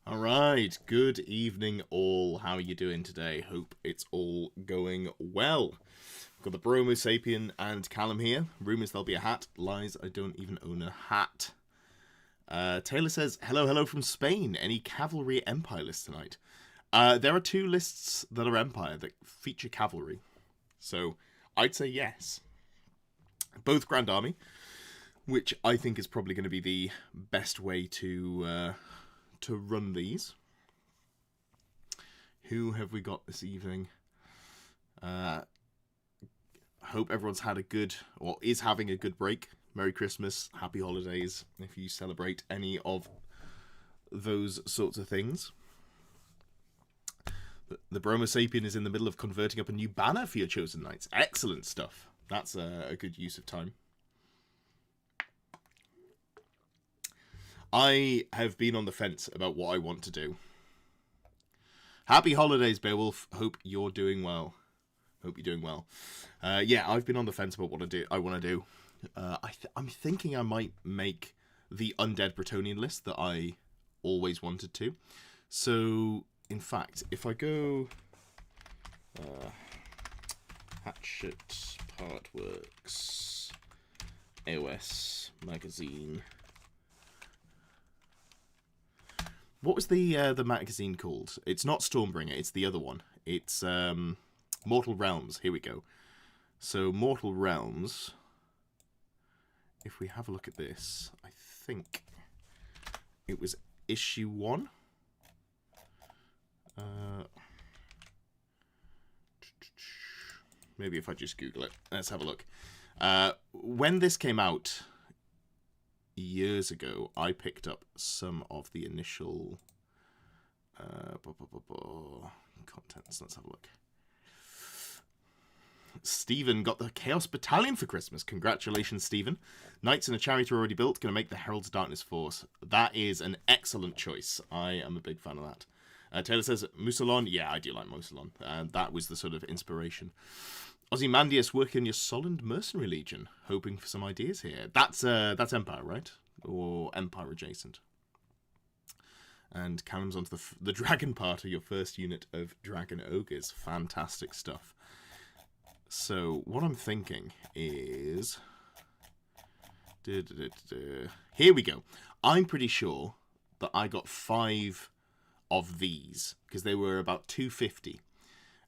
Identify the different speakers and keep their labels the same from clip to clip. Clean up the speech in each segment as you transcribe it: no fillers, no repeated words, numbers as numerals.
Speaker 1: Alright, good evening all. How are you doing today? Hope it's all going well. Got the Bromo Sapien and Callum here. Rumours there'll be a hat. Lies, I don't even own a hat. Taylor says, hello from Spain. Any Cavalry Empire lists tonight? There are two lists that are Empire that feature Cavalry. So, I'd say yes. Both Grand Army, which I think is probably going to be the best way to run these. Who have we got this evening? Hope everyone's had a good, or is having a good break. Merry Christmas, Happy Holidays, if you celebrate any of those sorts of things. The Bromo Sapien is in the middle of converting up a new banner for your chosen knights. Excellent stuff. That's a good use of time. I have been on the fence about what I want to do. Happy holidays, Beowulf. Hope you're doing well. Hope you're doing well. Yeah, I've been on the fence about what I want to do. I'm thinking I might make the Undead Bretonian list that I always wanted to. So, in fact, if I go Hatchet Partworks AOS magazine. What was the magazine called? It's not Stormbringer, it's the other one. It's Mortal Realms. Here we go. So Mortal Realms, if we have a look at this, I think it was issue 1. Maybe if I just Google it. Let's have a look. When this came out years ago, I picked up some of the initial contents. Let's have a look. Stephen got the Chaos Battalion for Christmas. Congratulations, Stephen. Knights and a chariot are already built. Going to make the Herald's Darkness Force. That is an excellent choice. I am a big fan of that. Taylor says, Musalon. Yeah, I do like Musalon. That was the sort of inspiration. Ozymandias working on your Solent Mercenary Legion. Hoping for some ideas here. That's Empire, right? Or Empire adjacent. And Callum's onto the Dragon part of your first unit of Dragon Ogres. Fantastic stuff. So, what I'm thinking is... Here we go. I'm pretty sure that I got 5 of these, because they were about 250.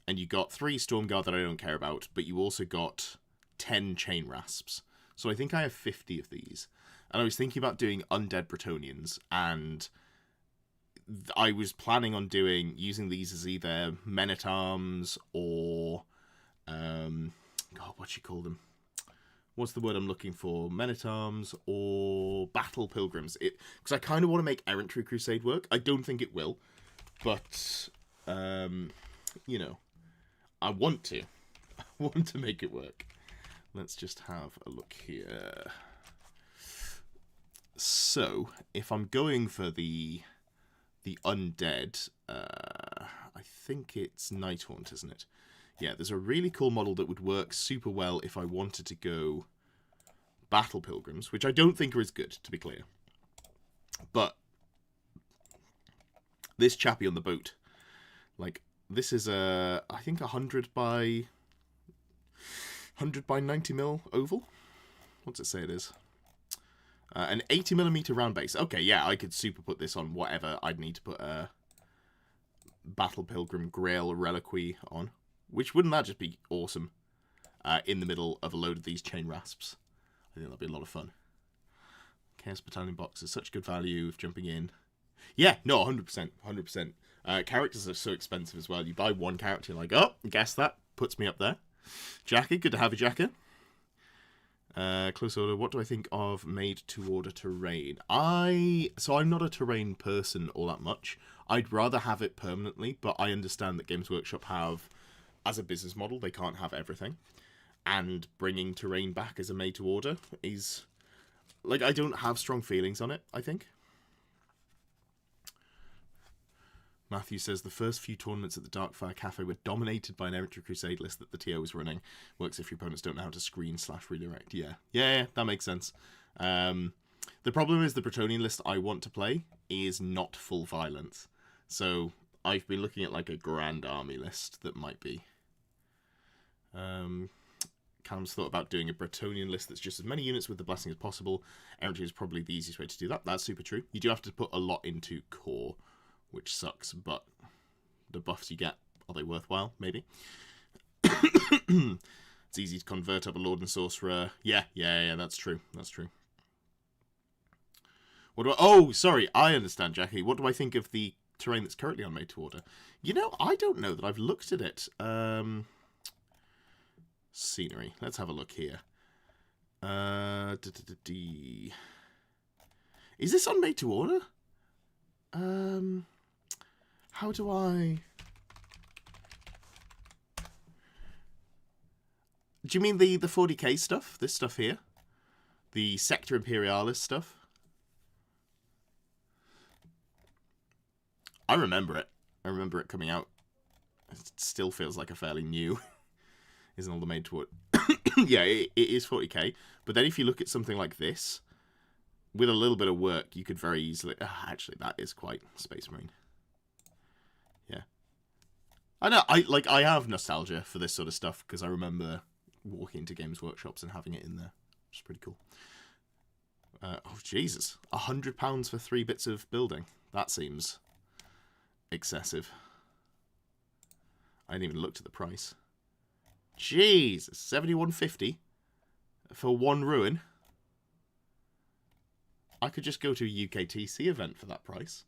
Speaker 1: And you got 3 Stormguard that I don't care about, but you also got 10 Chain Rasps. So I think I have 50 of these. And I was thinking about doing Undead Bretonians, and I was planning on using these as either Men-at-Arms or... God, what you call them? What's the word I'm looking for? Men-at-Arms or Battle Pilgrims. Because I kind of want to make Errantry Crusade work. I don't think it will. But, you know, I want to. I want to make it work. Let's just have a look here. So, if I'm going for the Undead, I think it's Nighthaunt, isn't it? Yeah, there's a really cool model that would work super well if I wanted to go Battle Pilgrims, which I don't think are as good, to be clear. But this chappie on the boat, like, this is I think 100 by 90 mil oval. What's it say it is? An 80mm round base. Okay, yeah, I could super put this on whatever I'd need to put a Battle Pilgrim Grail Reliquary on. Which, wouldn't that just be awesome? In the middle of a load of these Chain Rasps. I think that'd be a lot of fun. Chaos Battalion box is such good value of jumping in. Yeah, no, 100%. 100%. Characters are so expensive as well. You buy one character, you're like, oh, guess that. Puts me up there. Jacket, good to have a Jacket. Close order, what do I think of made-to-order terrain? So I'm not a terrain person all that much. I'd rather have it permanently, but I understand that Games Workshop have... As a business model, they can't have everything. And bringing terrain back as a made-to-order is... Like, I don't have strong feelings on it, I think. Matthew says, the first few tournaments at the Darkfire Cafe were dominated by an Errantry Crusade list that the TO was running. Works if your opponents don't know how to screen/redirect. Yeah, that makes sense. The problem is the Bretonian list I want to play is not full violence. So I've been looking at like a grand army list that might be. Callum's thought about doing a Bretonian list that's just as many units with the blessing as possible. Energy is probably the easiest way to do that. That's super true. You do have to put a lot into core, which sucks, but the buffs you get, are they worthwhile? Maybe. It's easy to convert up a Lord and Sorcerer. Yeah, that's true. That's true. What do I... Oh, sorry, I understand, Jackie. What do I think of the terrain that's currently on Made to Order? You know, I don't know that I've looked at it. Scenery. Let's have a look here. Is this on Made to Order? How do I... Do you mean the 40k stuff? This stuff here? The Sector Imperialis stuff? I remember it. I remember it coming out. It still feels like a fairly new... Isn't all the Made to Order? Yeah, it is 40k. But then if you look at something like this, with a little bit of work, you could very easily... actually, that is quite Space Marine. Yeah. I know, I have nostalgia for this sort of stuff, because I remember walking into Games Workshops and having it in there, which is pretty cool. Oh, Jesus. £100 for 3 bits of building. That seems excessive. I didn't even look at the price. Jeez, 71.50 for 1 ruin. I could just go to a UKTC event for that price,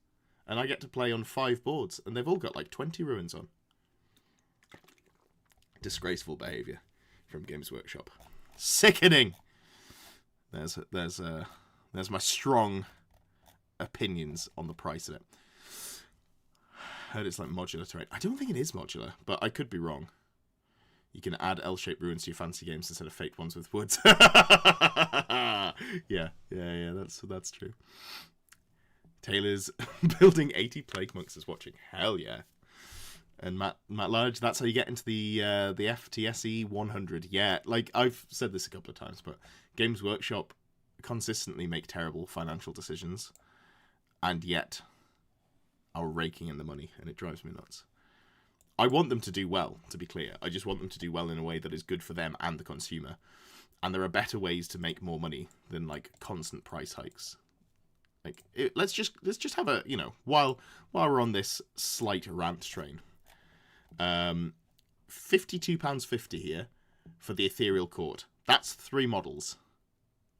Speaker 1: and I get to play on 5 boards, and they've all got like 20 ruins on. Disgraceful behaviour from Games Workshop. Sickening. There's my strong opinions on the price of it. Heard it's like modular terrain. I don't think it is modular, but I could be wrong. You can add L-shaped ruins to your fantasy games instead of faked ones with woods. yeah, that's true. Taylor's building 80 Plague Monks is watching. Hell yeah. And Matt Large, that's how you get into the FTSE 100. Yeah, like I've said this a couple of times, but Games Workshop consistently make terrible financial decisions, and yet are raking in the money, and it drives me nuts. I want them to do well, to be clear. I just want them to do well in a way that is good for them and the consumer. And there are better ways to make more money than like constant price hikes. Like let's just have a, you know, while we're on this slight rant train. £52.50 here for the Ethereal Court. That's 3 models.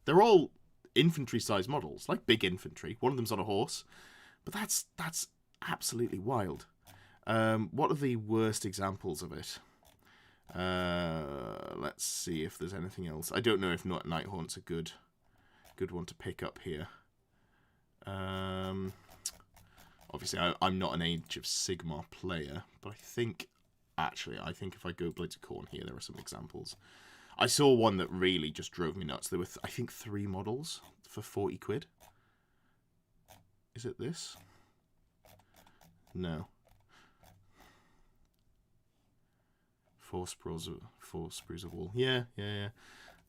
Speaker 1: They're all infantry-sized models, like big infantry. One of them's on a horse, but that's absolutely wild. What are the worst examples of it? Let's see if there's anything else. I don't know if not Nighthaunt's a good one to pick up here. Obviously, I'm not an Age of Sigmar player, but I think if I go Blades of Khorne here, there are some examples. I saw one that really just drove me nuts. There were, I think, 3 models for 40 quid. Is it this? No. 4 sprues of wool. Yeah.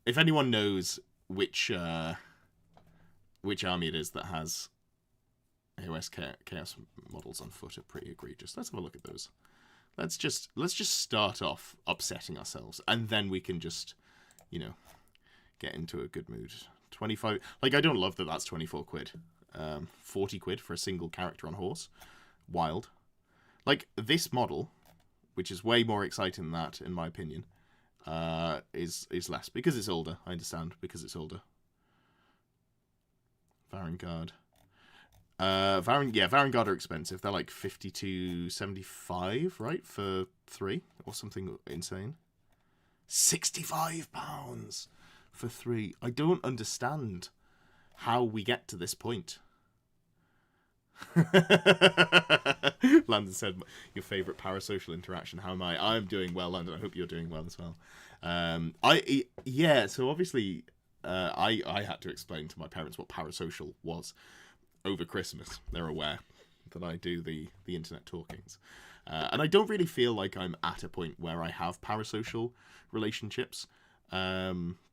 Speaker 1: If anyone knows which army it is that has AOS Chaos models on foot are pretty egregious. Let's have a look at those. Let's just start off upsetting ourselves, and then we can just, you know, get into a good mood. 25. Like, I don't love that that's 24 quid. 40 quid for a single character on horse. Wild. Like, this model, which is way more exciting than that, in my opinion, is less. Because it's older, I understand, because it's Varangard. Varangard are expensive. They're like 52.75, right, for 3 or something insane. £65 for 3. I don't understand how we get to this point. Landon said, your favourite parasocial interaction. How am I? I'm doing well, Landon. I hope you're doing well as well. So obviously I had to explain to my parents what parasocial was over Christmas. They're aware that I do the internet talkings. And I don't really feel like I'm at a point where I have parasocial relationships.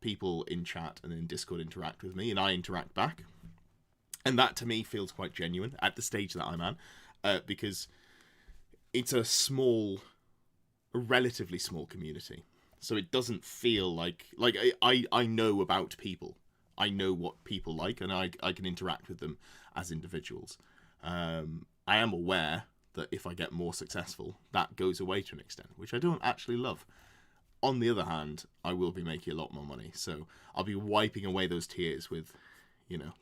Speaker 1: People in chat and in Discord interact with me, and I interact back. And that, to me, feels quite genuine at the stage that I'm at. because it's a relatively small community. So it doesn't feel like I know about people. I know what people like, and I can interact with them as individuals. I am aware that if I get more successful, that goes away to an extent, which I don't actually love. On the other hand, I will be making a lot more money, so I'll be wiping away those tears with,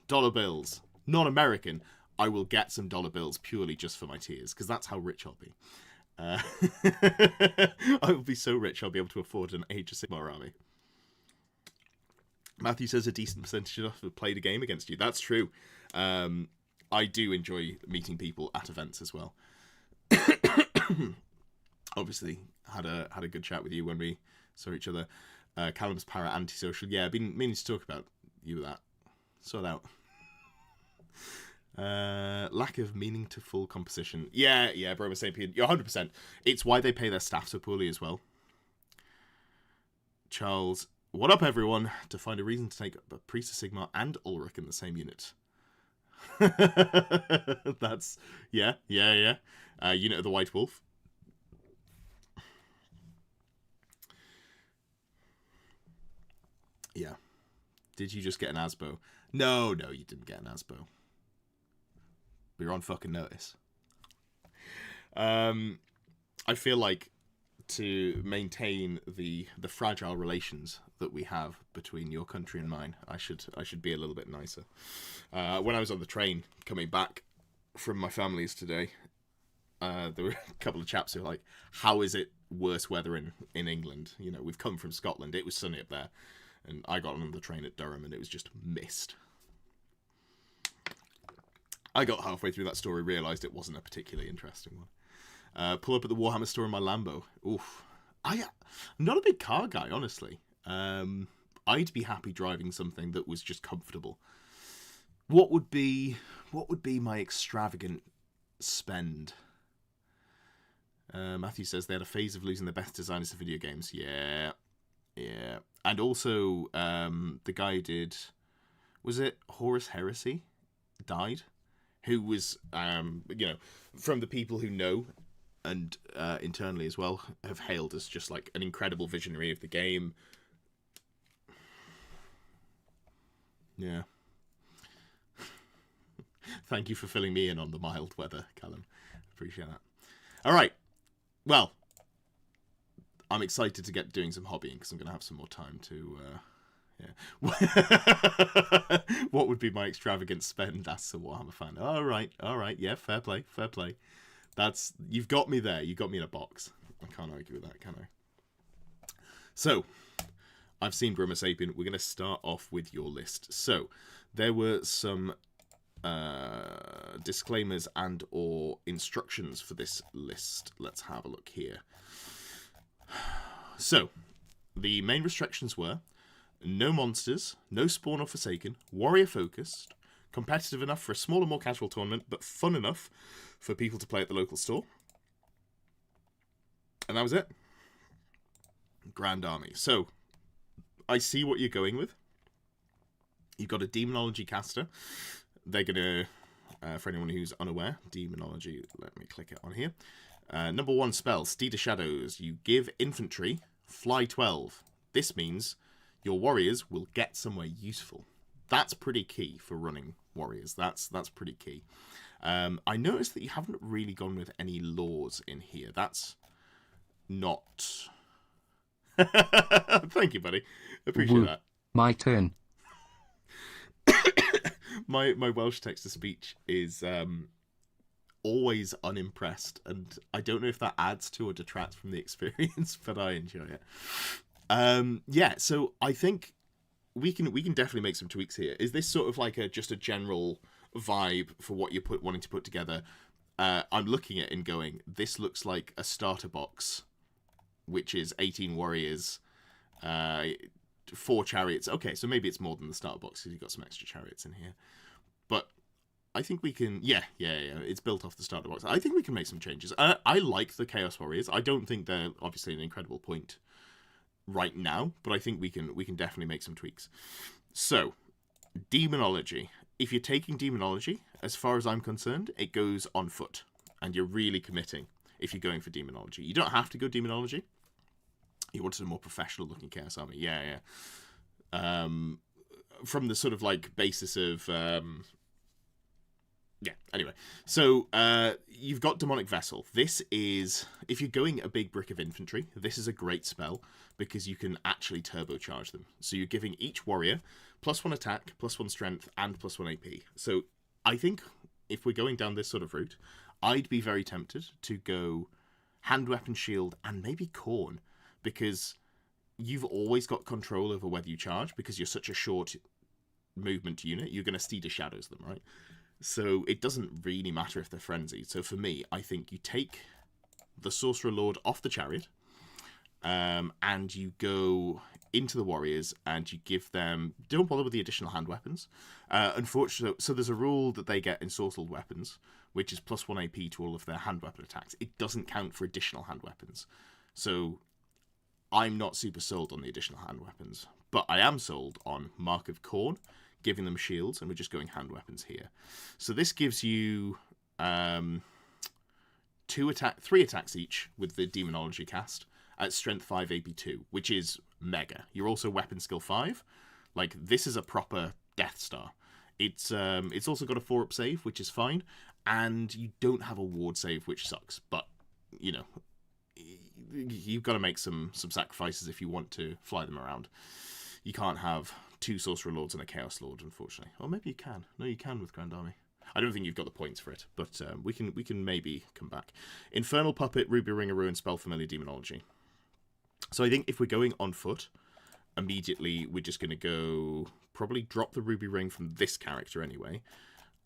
Speaker 1: dollar bills. Non-American, I will get some dollar bills purely just for my tears, because that's how rich I'll be. I will be so rich I'll be able to afford an Age of Sigmar army. Matthew says a decent percentage enough have played a game against you. That's true. I do enjoy meeting people at events as well. Obviously, had a good chat with you when we saw each other. Callum's para antisocial. Yeah, I've been meaning to talk about you with that. Sort out. Lack of meaningful composition. Yeah, bro, was saying you're 100%. It's why they pay their staff so poorly as well. Charles, what up, everyone? To find a reason to take a Priest of Sigmar and Ulrich in the same unit. That's yeah. Unit of the White Wolf. Yeah. Did you just get an Asbo? No, you didn't get an Asbo. We're on fucking notice. I feel like to maintain the fragile relations that we have between your country and mine, I should be a little bit nicer. When I was on the train coming back from my family's today, there were a couple of chaps who were like, "How is it worse weather in England? We've come from Scotland. It was sunny up there." And I got on the train at Durham, and it was just mist. I got halfway through that story, realised it wasn't a particularly interesting one. Pull up at the Warhammer store in my Lambo. Oof. I'm not a big car guy, honestly. I'd be happy driving something that was just comfortable. What would be my extravagant spend? Matthew says they had a phase of losing their best designers to video games. Yeah. And also, the guy who did... Was it Horus Heresy? Died? Who was, from the people who know, and internally as well, have hailed as just like an incredible visionary of the game. Yeah. Thank you for filling me in on the mild weather, Callum. Appreciate that. All right. Well, I'm excited to get doing some hobbying because I'm going to have some more time to... Yeah. What would be my extravagant spend? Asks a Warhammer fan. All right. Yeah, fair play. You've got me there. You got me in a box. I can't argue with that, can I? So, I've seen Broma Sapien. We're going to start off with your list. So, there were some disclaimers and or instructions for this list. Let's have a look here. So, the main restrictions were no monsters, no spawn or forsaken, warrior focused, competitive enough for a smaller, more casual tournament, but fun enough for people to play at the local store. And that was it. Grand Army. So, I see what you're going with. You've got a Demonology caster. They're going to, for anyone who's unaware, Demonology, let me click it on here. Number 1 spell, Steed of Shadows. You give infantry, fly 12. This means your warriors will get somewhere useful. That's pretty key for running warriors. That's pretty key. I noticed that you haven't really gone with any laws in here. That's not... Thank you, buddy. Appreciate that.
Speaker 2: My turn.
Speaker 1: My Welsh text-to-speech is always unimpressed, and I don't know if that adds to or detracts from the experience, but I enjoy it. Yeah, so I think we can definitely make some tweaks here. Is this sort of like just a general vibe for what you're wanting to put together? I'm looking at it and going, this looks like a starter box, which is 18 warriors, 4 chariots. Okay, so maybe it's more than the starter box because you've got some extra chariots in here. But I think we can... Yeah. It's built off the starter box. I think we can make some changes. I like the Chaos Warriors. I don't think they're obviously an incredible point right now, but I think we can definitely make some tweaks. So, Demonology. If you're taking Demonology, as far as I'm concerned, it goes on foot. and you're really committing if you're going for Demonology. You don't have to go Demonology. You wanted a more professional looking Chaos Army. Yeah. From the sort of like basis of anyway, so you've got Demonic Vessel. This is, if you're going a big brick of infantry, this is a great spell because you can actually turbocharge them. So you're giving each warrior +1 attack, +1 strength, and +1 AP. So I think if we're going down this sort of route, I'd be very tempted to go hand weapon shield and maybe Khorne, because you've always got control over whether you charge because you're such a short movement unit. You're going to Steed of Shadows them, right? So it doesn't really matter if they're frenzied. So for me, I think you take the Sorcerer Lord off the chariot, and you go into the warriors and you give them, don't bother with the additional hand weapons. Unfortunately, so there's a rule that they get in Sorcered Weapons, which is +1 AP to all of their hand weapon attacks. It doesn't count for additional hand weapons. So I'm not super sold on the additional hand weapons, but I am sold on Mark of Khorne, giving them shields, and we're just going hand weapons here. So this gives you 3 attacks each with the Demonology cast at strength 5, AP 2, which is mega. You're also weapon skill 5. Like, this is a proper Death Star. It's also got a 4-up save, which is fine, and you don't have a ward save, which sucks. But you know, you've got to make some sacrifices if you want to fly them around. You can't have 2 Sorcerer Lords and a Chaos Lord, unfortunately. Or maybe you can. No, you can with Grand Army. I don't think you've got the points for it, but we can maybe come back. Infernal Puppet, Ruby Ring of Ruin, Spell Familiar, Demonology. So I think if we're going on foot, immediately we're just going to go probably drop the Ruby Ring from this character anyway,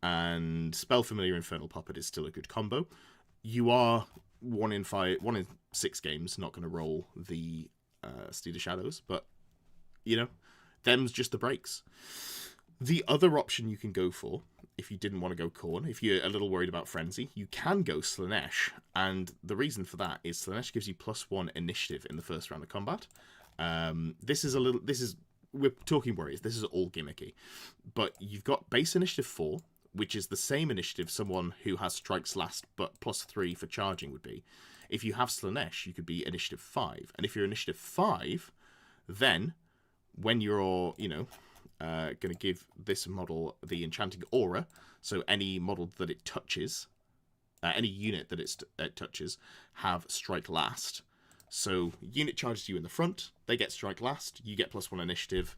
Speaker 1: and Spell Familiar, Infernal Puppet is still a good combo. You are 1 in 6 games not going to roll the Steed of Shadows, but you know, them's just the breaks. The other option you can go for, if you didn't want to go Khorne, if you're a little worried about Frenzy, you can go Slaanesh, and the reason for that is Slaanesh gives you +1 initiative in the first round of combat. We're talking warriors, this is all gimmicky, but you've got base initiative 4, which is the same initiative someone who has strikes last but +3 for charging would be. If you have Slaanesh, you could be initiative 5, and if you're initiative 5, then when you're, going to give this model the enchanting aura, so any model that it touches, any unit that it touches, have strike last. So unit charges you in the front, they get strike last, you get +1 initiative,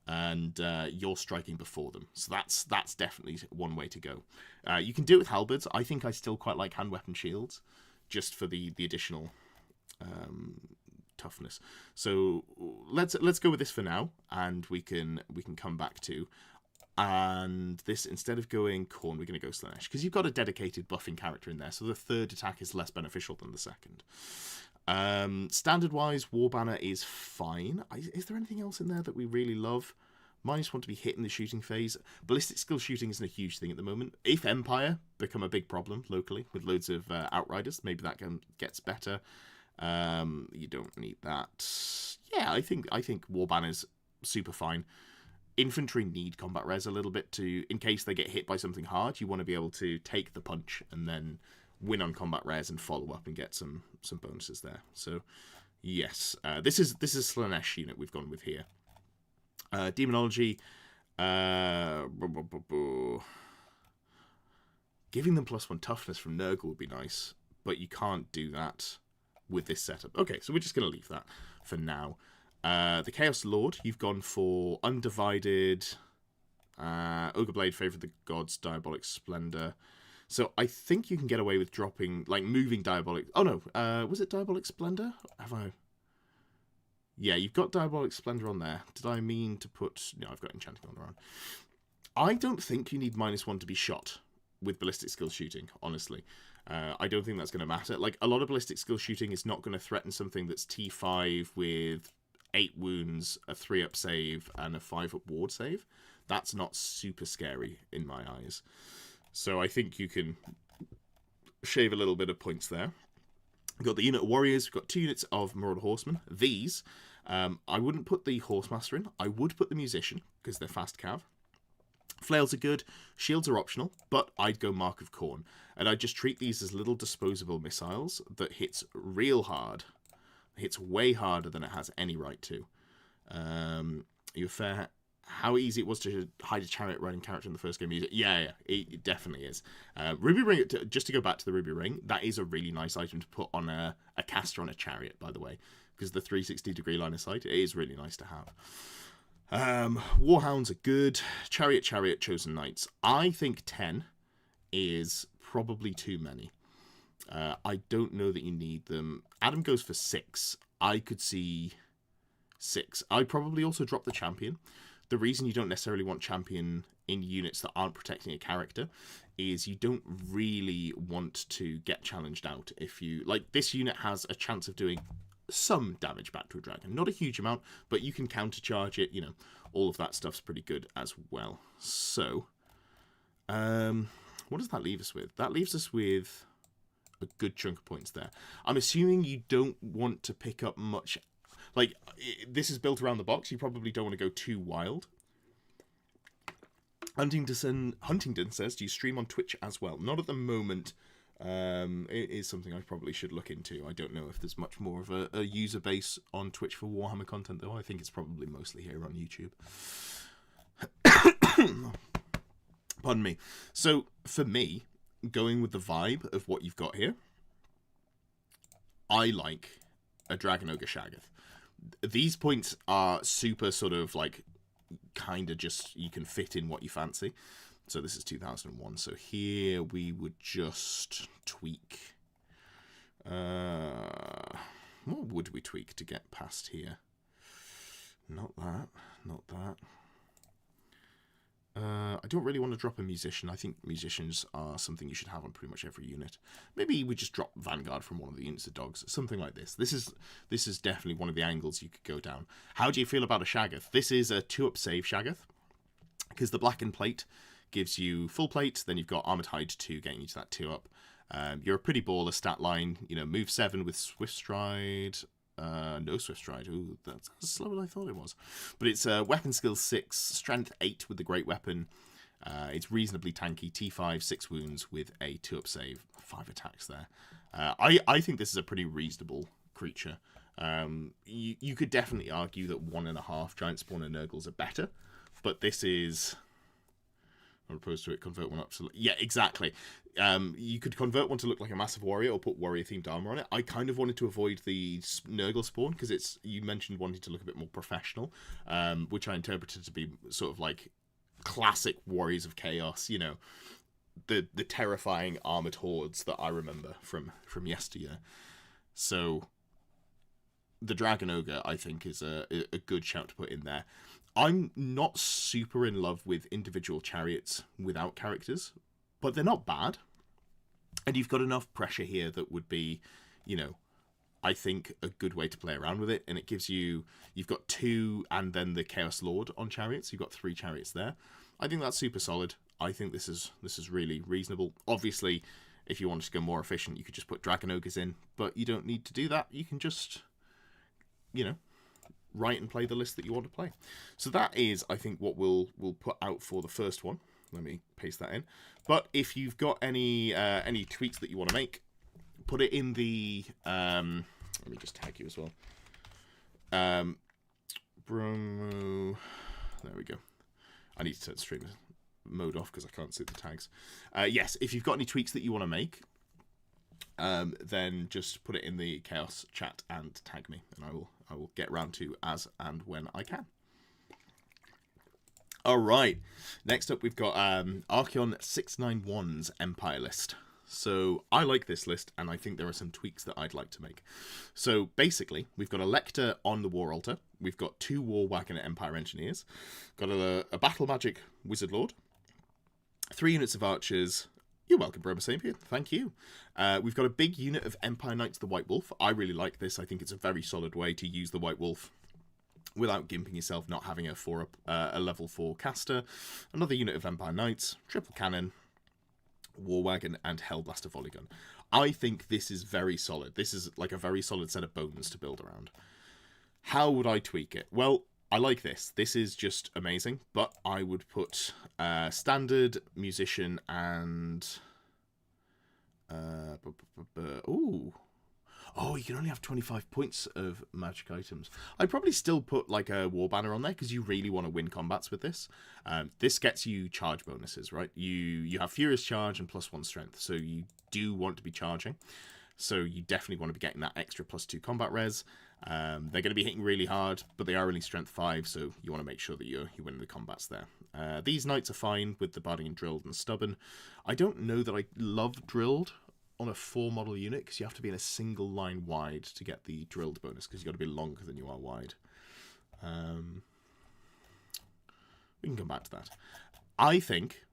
Speaker 1: and you're striking before them. So that's definitely one way to go. You can do it with halberds. I think I still quite like hand weapon shields, just for the additional toughness. So let's go with this for now, and we can come back to. And this, instead of going Khorne, we're going to go Slaanesh, because you've got a dedicated buffing character in there, so the third attack is less beneficial than the second. Standard wise, Warbanner is fine. Is there anything else in there that we really love? -1 to be hit in the shooting phase. Ballistic skill shooting isn't a huge thing at the moment. If Empire become a big problem locally with loads of Outriders, maybe that gets better. You don't need that. Yeah, I think Warbanner's super fine. Infantry need combat res a little bit to, in case they get hit by something hard, you want to be able to take the punch and then win on combat res and follow up and get some bonuses there. So yes, this is Slaanesh unit we've gone with here. Demonology, giving them +1 toughness from Nurgle would be nice, but you can't do that with this setup. Okay, so we're just going to leave that for now. The Chaos Lord, you've gone for Undivided, Ogre Blade, Favour of the Gods, Diabolic Splendor. So I think you can get away with dropping, like, moving Diabolic... Oh, no. Was it Diabolic Splendor? Have I... Yeah, you've got Diabolic Splendor on there. Did I mean to put... No, I've got Enchanting on the wrong. I don't think you need -1 to be shot with Ballistic Skill Shooting, honestly. I don't think that's going to matter. Like, a lot of Ballistic Skill Shooting is not going to threaten something that's T5 with 8 wounds, a 3-up save, and a 5-up ward save. That's not super scary in my eyes. So I think you can shave a little bit of points there. We've got the unit of warriors. We've got 2 units of Marauder Horsemen. These, I wouldn't put the Horsemaster in. I would put the Musician, because they're fast cav. Flails are good, shields are optional, but I'd go Mark of Khorne. And I'd just treat these as little disposable missiles that hits real hard. Hits way harder than it has any right to. You're fair. How easy it was to hide a chariot riding character in the first game. Yeah, it definitely is. Ruby Ring, just to go back to the Ruby Ring, that is a really nice item to put on a caster on a chariot, by the way, because the 360-degree line of sight, it is really nice to have. Warhounds are good. Chariot, Chosen Knights. I think 10 is probably too many. I don't know that you need them. Adam goes for 6. I could see 6. I'd probably also drop the champion. The reason you don't necessarily want champion in units that aren't protecting a character is you don't really want to get challenged out. If you like, this unit has a chance of doing some damage back to a dragon. Not a huge amount, but you can countercharge it. You know, all of that stuff's pretty good as well. So, what does that leave us with? That leaves us with a good chunk of points there. I'm assuming you don't want to pick up much. Like, this is built around the box. You probably don't want to go too wild. Huntington says, do you stream on Twitch as well? Not at the moment. It is something I probably should look into. I don't know if there's much more of a user base on Twitch for Warhammer content, though. I think it's probably mostly here on YouTube. Pardon me. So, for me, going with the vibe of what you've got here, I like a Dragon Ogre Shaggoth. These points are super sort of like kind of just you can fit in what you fancy. So this is 2001. So here we would just tweak. What would we tweak to get past here? Not that. Not that. I don't really want to drop a musician. I think musicians are something you should have on pretty much every unit. Maybe we just drop Vanguard from one of the units of dogs. Something like this. This is definitely one of the angles you could go down. How do you feel about a Shaggoth? This is a 2-up save Shaggoth, because the blackened plate gives you full plate. Then you've got Armored Hide 2 getting you to that 2-up. You're a pretty baller stat line. You know, move 7 with Swift Stride. No Swift Stride. Ooh, that's slower than I thought it was. But it's weapon skill 6, strength 8 with the great weapon. It's reasonably tanky. T5, 6 wounds with a 2-up save, 5 attacks there. I think this is a pretty reasonable creature. You could definitely argue that 1.5 giant spawner Nurgles are better, but this is, as opposed to it, convert one up to... Yeah, exactly. You could convert one to look like a massive warrior or put warrior-themed armor on it. I kind of wanted to avoid the Nurgle spawn because it's, you mentioned wanting to look a bit more professional, which I interpreted to be sort of like classic Warriors of Chaos, you know, the terrifying armored hordes that I remember from yesteryear. So the Dragon Ogre, I think, is a good shout to put in there. I'm not super in love with individual chariots without characters, but they're not bad. And you've got enough pressure here that would be, you know, I think a good way to play around with it. And it gives you, you've got 2 and then the Chaos Lord on chariots. You've got 3 chariots there. I think that's super solid. I think this is really reasonable. Obviously, if you wanted to go more efficient, you could just put Dragon Ogres in, but you don't need to do that. You can just, you know, write and play the list that you want to play. So that is, I think, what we'll put out for the first one. Let me paste that in. But if you've got any tweaks that you want to make, put it in the... let me just tag you as well. Bromo... There we go. I need to turn stream mode off because I can't see the tags. Yes, if you've got any tweaks that you want to make, then just put it in the Chaos chat and tag me, and I will get round to as and when I can. All right, next up we've got Archeon 691's Empire list. So I like this list, and I think there are some tweaks that I'd like to make. So basically, we've got a Lector on the War Altar. We've got 2 War Wagon Empire Engineers. Got a Battle Magic Wizard Lord. 3 units of Archers. You're welcome, Bromo Sapien. Thank you. We've got a big unit of Empire Knights, the White Wolf. I really like this. I think it's a very solid way to use the White Wolf without gimping yourself, not having a level 4 caster. Another unit of Empire Knights, triple cannon, War Wagon, and Hellblaster Volley Gun. I think this is very solid. This is like a very solid set of bones to build around. How would I tweak it? Well, I like this. This is just amazing, but I would put standard, musician, and... ooh. Oh, you can only have 25 points of magic items. I'd probably still put like a war banner on there because you really want to win combats with this. This gets you charge bonuses, right? You have furious charge and +1 strength, so you do want to be charging. So you definitely want to be getting that extra +2 combat res. They're going to be hitting really hard, but they are only strength 5, so you want to make sure that you're winning the combats there. These knights are fine with the Bardian Drilled and Stubborn. I don't know that I love Drilled on a 4 model unit because you have to be in a single line wide to get the Drilled bonus because you've got to be longer than you are wide. We can come back to that. I think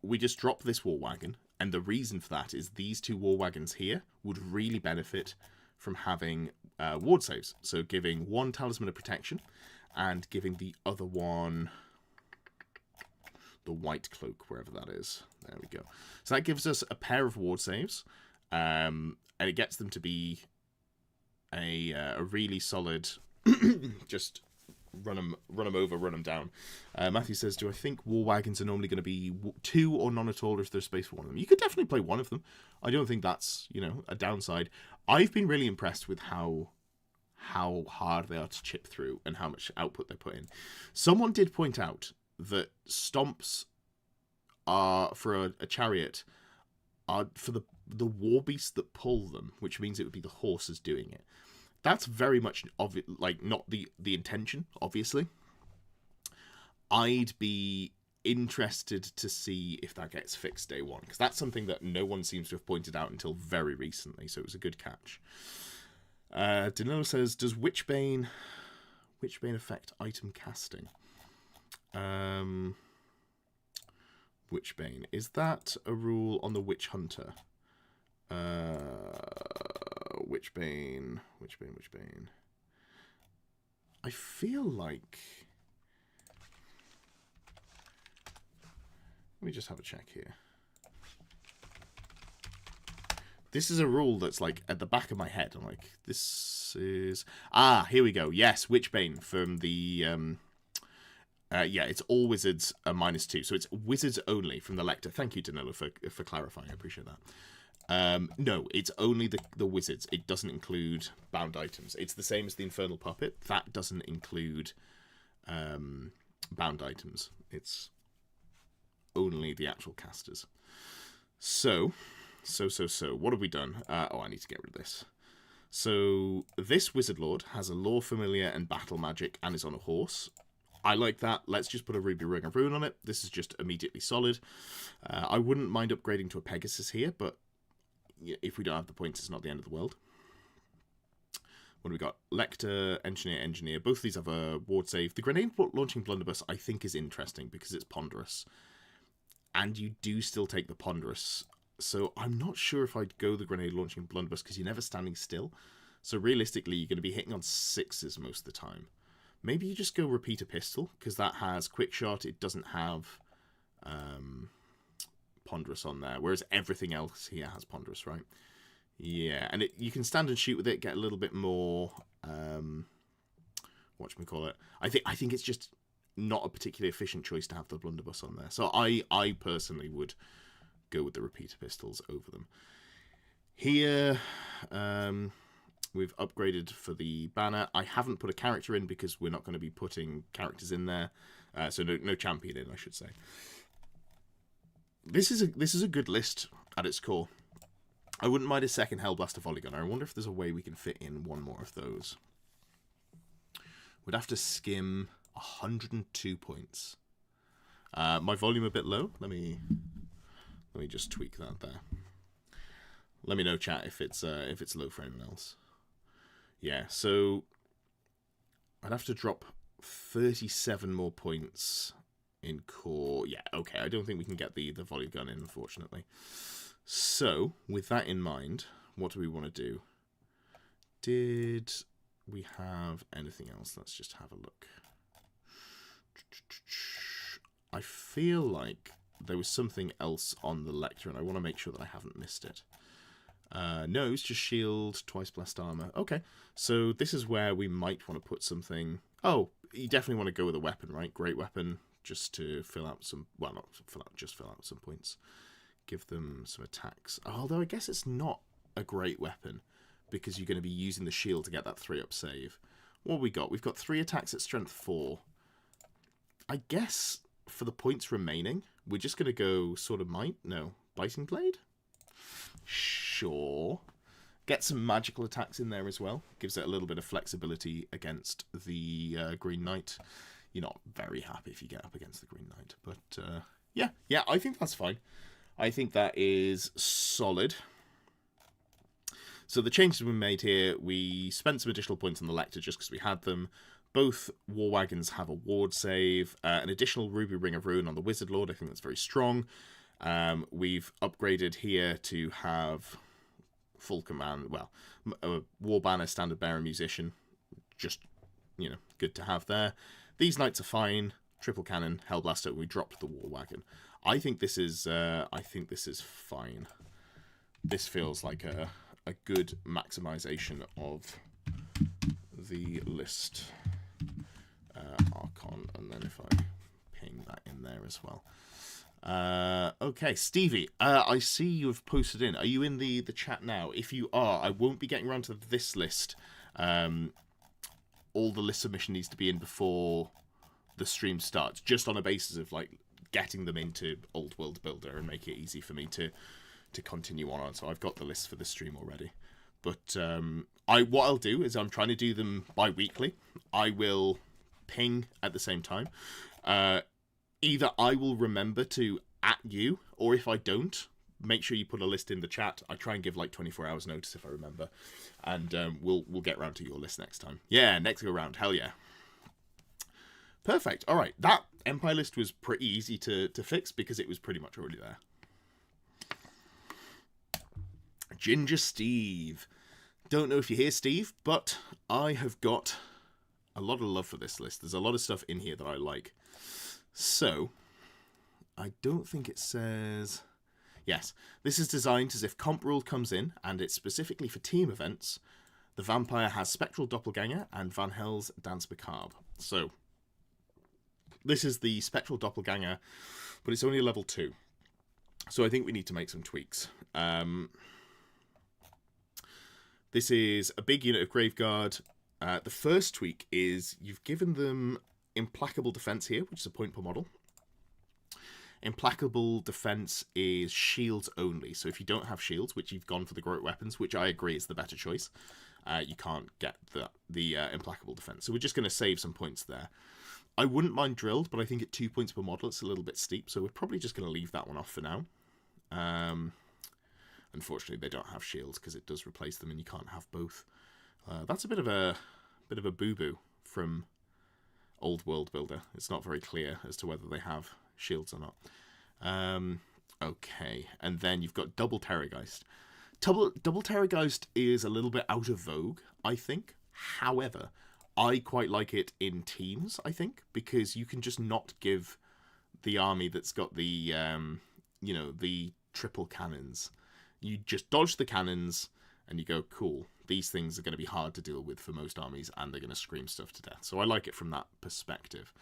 Speaker 1: we just drop this war wagon, and the reason for that is these 2 war wagons here would really benefit from having ward saves. So giving one Talisman of Protection and giving the other one the White Cloak, wherever that is. There we go. So that gives us a pair of ward saves, and it gets them to be a really solid just run them over, run them down. Matthew says, do I think war wagons are normally going to be 2 or none at all, or is there space for one of them? You could definitely play one of them. I don't think that's, a downside. I've been really impressed with how hard they are to chip through and how much output they put in. Someone did point out that stomps are, for a chariot, are for the war beasts that pull them, which means it would be the horses doing it. That's very much not the intention, obviously. I'd be interested to see if that gets fixed day one, because that's something that no one seems to have pointed out until very recently, so it was a good catch. Danilo says, does Witchbane affect item casting? Witchbane, is that a rule on the Witch Hunter? Witchbane. I feel like... Let me just have a check here. This is a rule that's like at the back of my head. I'm like, this is... here we go. Yes, Witchbane from the... yeah, it's all wizards -2. So it's wizards only from the Lector. Thank you, Danilo, for clarifying. I appreciate that. No, it's only the wizards. It doesn't include bound items. It's the same as the Infernal Puppet. That doesn't include bound items. It's only the actual casters. So, what have we done? I need to get rid of this. So, this Wizard Lord has a Lore Familiar and Battle Magic and is on a horse. I like that. Let's just put a Ruby Ring of Ruin on it. This is just immediately solid. I wouldn't mind upgrading to a Pegasus here, but if we don't have the points, it's not the end of the world. What do we got? Lector, Engineer. Both of these have a ward save. The Grenade Launching Blunderbuss, I think, is interesting because it's ponderous. And you do still take the ponderous. So I'm not sure if I'd go the Grenade Launching Blunderbuss because you're never standing still. So realistically, you're going to be hitting on 6s most of the time. Maybe you just go Repeater Pistol because that has Quick Shot. It doesn't have ponderous on there, whereas everything else here has ponderous, right? Yeah, and you can stand and shoot with it, get a little bit more whatchamacallit. I think it's just not a particularly efficient choice to have the blunderbuss on there. So I personally would go with the repeater pistols over them. Here we've upgraded for the banner. I haven't put a character in because we're not going to be putting characters in there. So no champion in, I should say. This is a good list at its core. I wouldn't mind a second Hellblaster Volley Gunner. I wonder if there's a way we can fit in one more of those. We'd have to skim 102 points. My volume a bit low. Let me just tweak that there. Let me know, chat, if it's low for anyone else. Yeah, so I'd have to drop 37 more points in core. Yeah, okay. I don't think we can get the volley gun in, unfortunately. So, with that in mind, what do we want to do? Did we have anything else? Let's just have a look. I feel like there was something else on the lecture, and I want to make sure that I haven't missed it. No, it's just shield, twice blessed armor. Okay, so this is where we might want to put something. Oh, you definitely want to go with a weapon, right? Great weapon, just to fill out some. Well, not fill out, just fill out some points. Give them some attacks. Although I guess it's not a great weapon because you're going to be using the shield to get that 3-up save. What have we got? We've got 3 attacks at strength 4. I guess for the points remaining, we're just going to go Sword of Might. No, Biting Blade. Sure. Get some magical attacks in there as well. Gives it a little bit of flexibility against the Green Knight. You're not very happy if you get up against the Green Knight. But yeah, I think that's fine. I think that is solid. So the changes we made here, we spent some additional points on the Lector just because we had them. Both War Wagons have a ward save. An additional Ruby Ring of Ruin on the Wizard Lord. I think that's very strong. We've upgraded here to have full command, well, a War Banner, Standard Bearer, Musician. Just, you know, good to have there. These Knights are fine. Triple Cannon, Hellblaster, we dropped the War Wagon. I think this is fine. This feels like a good maximization of the list. Archon, and then if I ping that in there as well. Okay, Stevie, I see you've posted in. Are you in the chat now? If you are, I won't be getting around to this list. All the list submission needs to be in before the stream starts, just on a basis of like getting them into Old World Builder and make it easy for me to continue on. So I've got the list for the stream already. But what I'll do is I'm trying to do them bi-weekly. I will ping at the same time. Either I will remember to at you, or if I don't, make sure you put a list in the chat. I try and give like 24 hours notice if I remember, and we'll get around to your list next time. Yeah, next go round. Hell yeah. Perfect. All right, that Empire list was pretty easy to fix because it was pretty much already there. Ginger Steve. Don't know if you're here, Steve, but I have got a lot of love for this list. There's a lot of stuff in here that I like. So, I don't think it says... Yes, this is designed as if comp rule comes in, and it's specifically for team events. The Vampire has Spectral Doppelganger and Van Hel's Dance Macabre. So, this is the Spectral Doppelganger, but it's only a level 2. So I think we need to make some tweaks. This is a big unit of Graveguard. The first tweak is you've given them Implacable Defense here, which is a point per model. Implacable Defense is shields only. So if you don't have shields, which you've gone for the Great Weapons, which I agree is the better choice, you can't get the Implacable Defense. So we're just going to save some points there. I wouldn't mind Drilled, but I think at 2 points per model, it's a little bit steep. So we're probably just going to leave that one off for now. Unfortunately, they don't have shields because it does replace them, and you can't have both. That's a bit of a boo-boo from Old World Builder. It's not very clear as to whether they have shields or not. Okay, and then you've got Double Terrorgeist. Double Terrorgeist is a little bit out of vogue, I think. However, I quite like it in teams, I think, because you can just not give the army that's got the, the triple cannons. You just dodge the cannons and you go, cool, these things are going to be hard to deal with for most armies and they're going to scream stuff to death. So I like it from that perspective.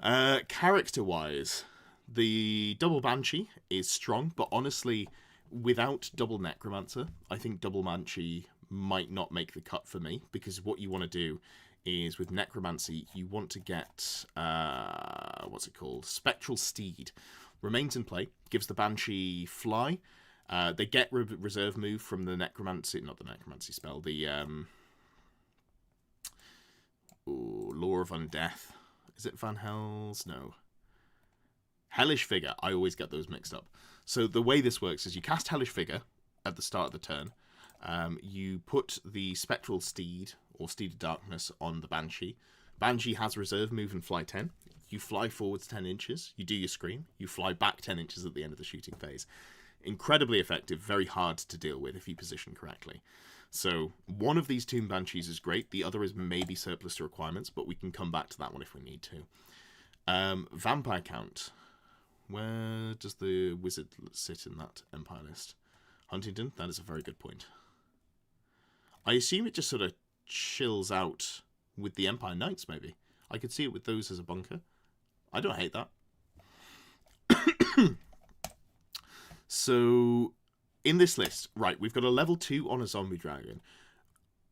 Speaker 1: Character-wise, the Double Banshee is strong, but honestly, without Double Necromancer, I think Double Banshee might not make the cut for me, because what you want to do is with Necromancy, you want to get, what's it called? Spectral Steed. Remains in play, gives the Banshee fly. They get reserve move from the Necromancy, not the Necromancy spell, the Law of Undeath. Is it Van Hel's? No. Hellish Figure. I always get those mixed up. So the way this works is you cast Hellish Figure at the start of the turn. You put the Spectral Steed, or Steed of Darkness, on the Banshee. Banshee has reserve move and fly 10. You fly forwards 10 inches. You do your scream. You fly back 10 inches at the end of the shooting phase. Incredibly effective, very hard to deal with if you position correctly. So one of these Tomb Banshees is great. The other is maybe surplus to requirements, but we can come back to that one if we need to. Vampire count. Where does the wizard sit in that Empire list? Huntington, that is a very good point. I assume it just sort of chills out with the Empire Knights, maybe. I could see it with those as a bunker. I don't hate that. So, in this list, right, we've got a level 2 on a zombie dragon.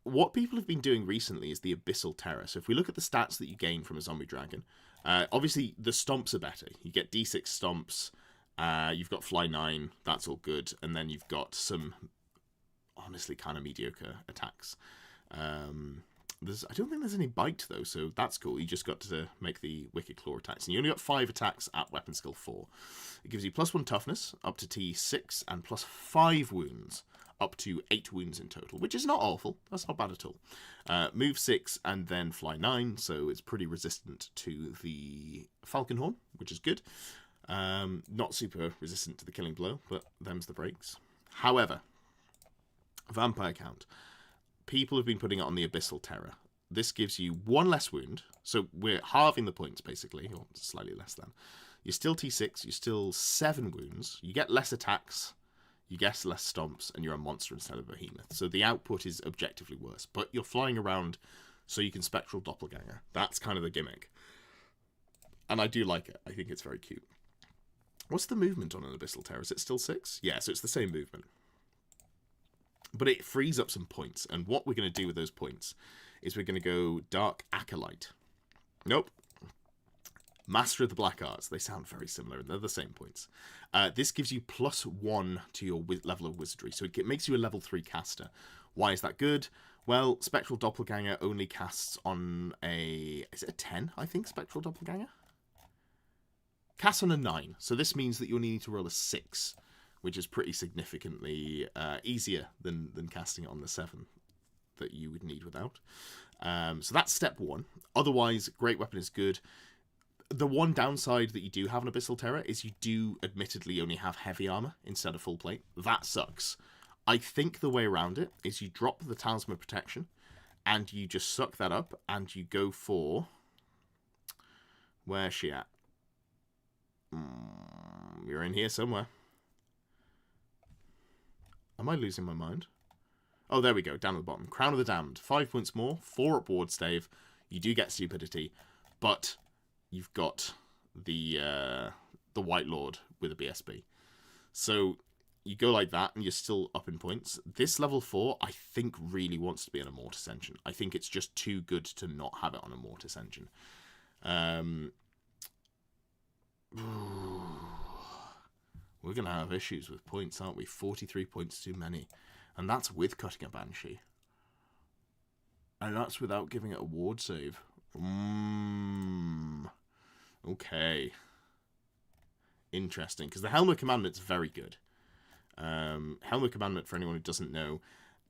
Speaker 1: What people have been doing recently is the Abyssal Terror. So if we look at the stats that you gain from a zombie dragon, obviously the stomps are better. You get D6 stomps, you've got Fly 9, that's all good, and then you've got some honestly kind of mediocre attacks. I don't think there's any bite, though, so that's cool. You just got to make the Wicked Claw attacks. And you only got 5 attacks at weapon skill 4. It gives you +1 toughness, up to T6, and +5 wounds, up to 8 wounds in total, which is not awful. That's not bad at all. Move 6, and then Fly 9, so it's pretty resistant to the Falcon Horn, which is good. Not super resistant to the Killing Blow, but them's the breaks. However, Vampire Count. People have been putting it on the Abyssal Terror. This gives you 1 less wound, so we're halving the points, basically, or slightly less than. You're still T6, you're still 7 wounds, you get less attacks, you get less stomps, and you're a monster instead of a behemoth. So the output is objectively worse, but you're flying around so you can Spectral Doppelganger. That's kind of the gimmick. And I do like it. I think it's very cute. What's the movement on an Abyssal Terror? Is it still 6? Yeah, so it's the same movement. But it frees up some points, and what we're going to do with those points is we're going to go Dark Acolyte. Nope. Master of the Black Arts. They sound very similar, and they're the same points. This gives you +1 to your level of Wizardry, so it makes you a level 3 caster. Why is that good? Well, Spectral Doppelganger only casts on a... Is it a 10, I think, Spectral Doppelganger? Casts on a 9, so this means that you'll need to roll a 6, which is pretty significantly easier than casting it on the 7 that you would need without. So that's step 1. Otherwise, Great Weapon is good. The one downside that you do have in Abyssal Terror is you do admittedly only have heavy armor instead of full plate. That sucks. I think the way around it is you drop the Talisman Protection and you just suck that up and you go for... Where's she at? You're in here somewhere. Am I losing my mind? Oh, there we go, down at the bottom. Crown of the Damned. 5 points more, 4 up Ward Stave. You do get Stupidity, but you've got the White Lord with a BSB. So you go like that, and you're still up in points. This level 4, I think, really wants to be an Immortus Engine. I think it's just too good to not have it on a Immortus Engine. We're going to have issues with points, aren't we? 43 points too many. And that's with cutting a Banshee. And that's without giving it a ward save. Okay. Interesting. Because the Helm of Commandment's very good. Helm of Commandment, for anyone who doesn't know,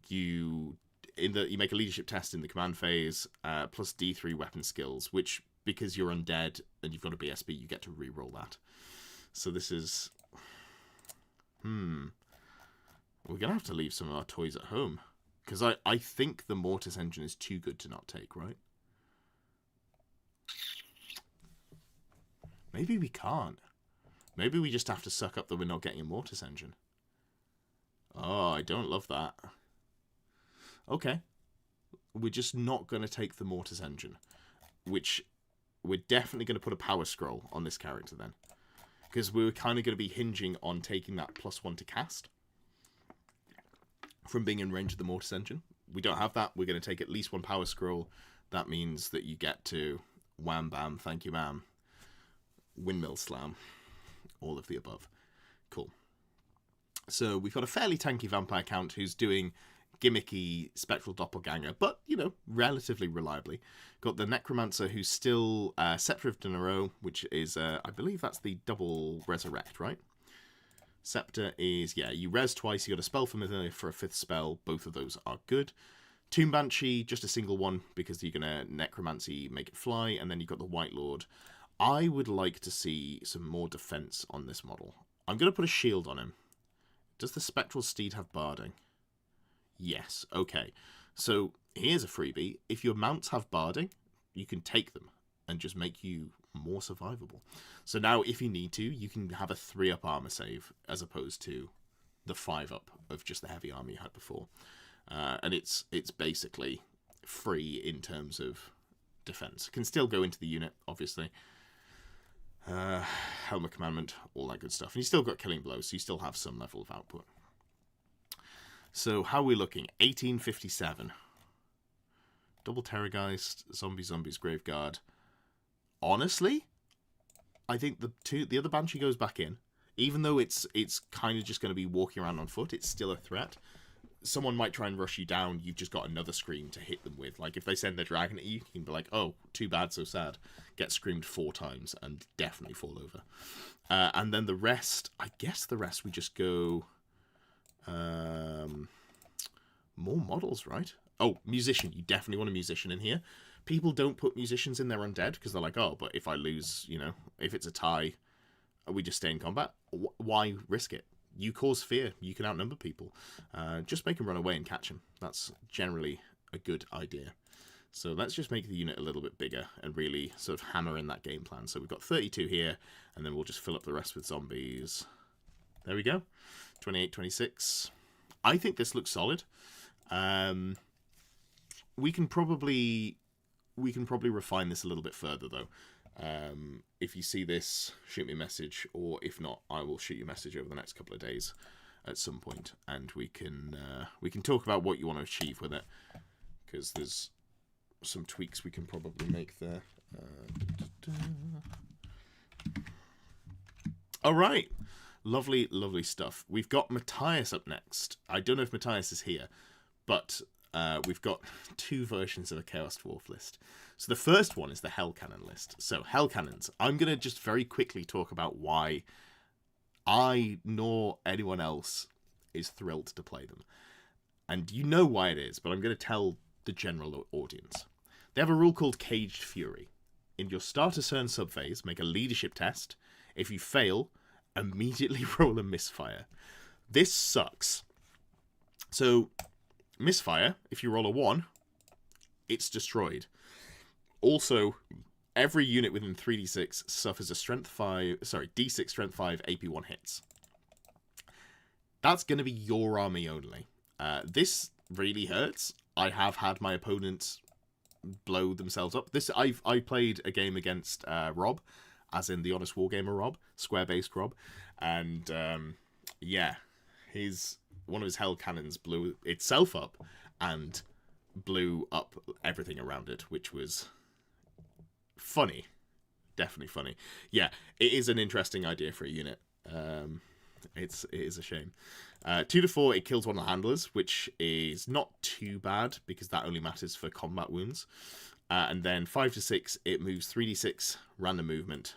Speaker 1: you make a leadership test in the command phase, plus D3 weapon skills, which, because you're undead and you've got a BSB, you get to reroll that. So this is... We're going to have to leave some of our toys at home. Because I think the Mortis Engine is too good to not take, right? Maybe we can't. Maybe we just have to suck up that we're not getting a Mortis Engine. Oh, I don't love that. Okay. We're just not going to take the Mortis Engine. Which, we're definitely going to put a Power Scroll on this character then. Because we were kind of going to be hinging on taking that +1 to cast from being in range of the Mortis Engine. We don't have that. We're going to take at least 1 Power Scroll. That means that you get to wham bam, thank you ma'am, windmill slam, all of the above. Cool. So we've got a fairly tanky vampire count who's doing gimmicky Spectral Doppelganger, but, you know, relatively reliably. Got the Necromancer who's still Scepter of Dinero, which is, I believe that's the double resurrect, right? Scepter is, yeah, you res twice, you got a Spell Familiar for a 5th spell. Both of those are good. Tomb Banshee, just a single one, because you're going to Necromancy, make it fly, and then you've got the White Lord. I would like to see some more defense on this model. I'm going to put a shield on him. Does the Spectral Steed have barding? Yes, okay. So here's a freebie. If your mounts have barding, you can take them and just make you more survivable. So now if you need to, you can have a 3-up armor save as opposed to the 5-up of just the heavy army you had before. And it's basically free in terms of defense. Can still go into the unit, obviously. Helm of Commandment, all that good stuff. And you still got Killing Blows, so you still have some level of output. So how are we looking? 1857. Double Terrorgeist, Zombies, Graveguard. Honestly, I think the other Banshee goes back in. Even though it's kind of just going to be walking around on foot, it's still a threat. Someone might try and rush you down, you've just got another scream to hit them with. Like, if they send their dragon at you, you can be like, oh, too bad, so sad. Get screamed 4 times and definitely fall over. And then the rest, I guess the rest we just go... more models, right? Oh, musician. You definitely want a musician in here. People don't put musicians in their undead because they're like, oh, but if I lose, you know, if it's a tie, we just stay in combat. Why risk it? You cause fear. You can outnumber people. Just make them run away and catch them. That's generally a good idea. So let's just make the unit a little bit bigger and really sort of hammer in that game plan. So we've got 32 here, and then we'll just fill up the rest with zombies. There we go. 28, 26. I think this looks solid. We can probably refine this a little bit further, though. If you see this, shoot me a message, or if not, I will shoot you a message over the next couple of days at some point, and we can talk about what you want to achieve with it, because there's some tweaks we can probably make there. All right, lovely, lovely stuff. We've got Matthias up next. I don't know if Matthias is here, but we've got 2 versions of a Chaos Dwarf list. So the first one is the Hell Cannon list. So Hell Cannons, I'm going to just very quickly talk about why I nor anyone else is thrilled to play them. And you know why it is, but I'm going to tell the general audience. They have a rule called Caged Fury. In your starter turn subphase, make a leadership test. If you fail, immediately roll a misfire. This sucks. So, misfire, if you roll a 1, it's destroyed. Also, every unit within 3d6 suffers a d6 strength 5 AP1 hits. That's going to be your army only. This really hurts. I have had my opponents blow themselves up. I played a game against Rob, as in the Honest Wargamer Rob, square-based Rob, and yeah, one of his Hell Cannons blew itself up and blew up everything around it, which was funny. Definitely funny. Yeah, it is an interesting idea for a unit. It is a shame. 2 to 4, it kills one of the handlers, which is not too bad because that only matters for combat wounds. And then 5 to 6, it moves 3d6 random movement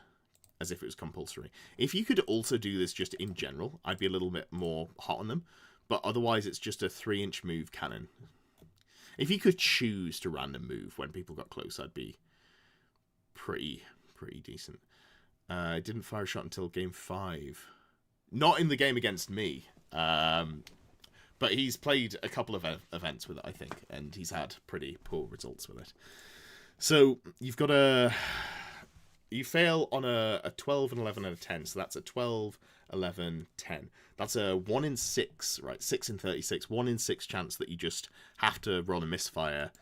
Speaker 1: as if it was compulsory. If you could also do this just in general, I'd be a little bit more hot on them. But otherwise, it's just a 3-inch move cannon. If you could choose to random move when people got close, I'd be pretty decent. Didn't fire a shot until game 5. Not in the game against me. But he's played a couple of events with it, I think. And he's had pretty poor results with it. So, you've got you fail on a 12, an 11, and a 10. So that's a 12, 11, 10. That's a 1 in 6, right? 6 in 36. 1 in 6 chance that you just have to roll a misfire.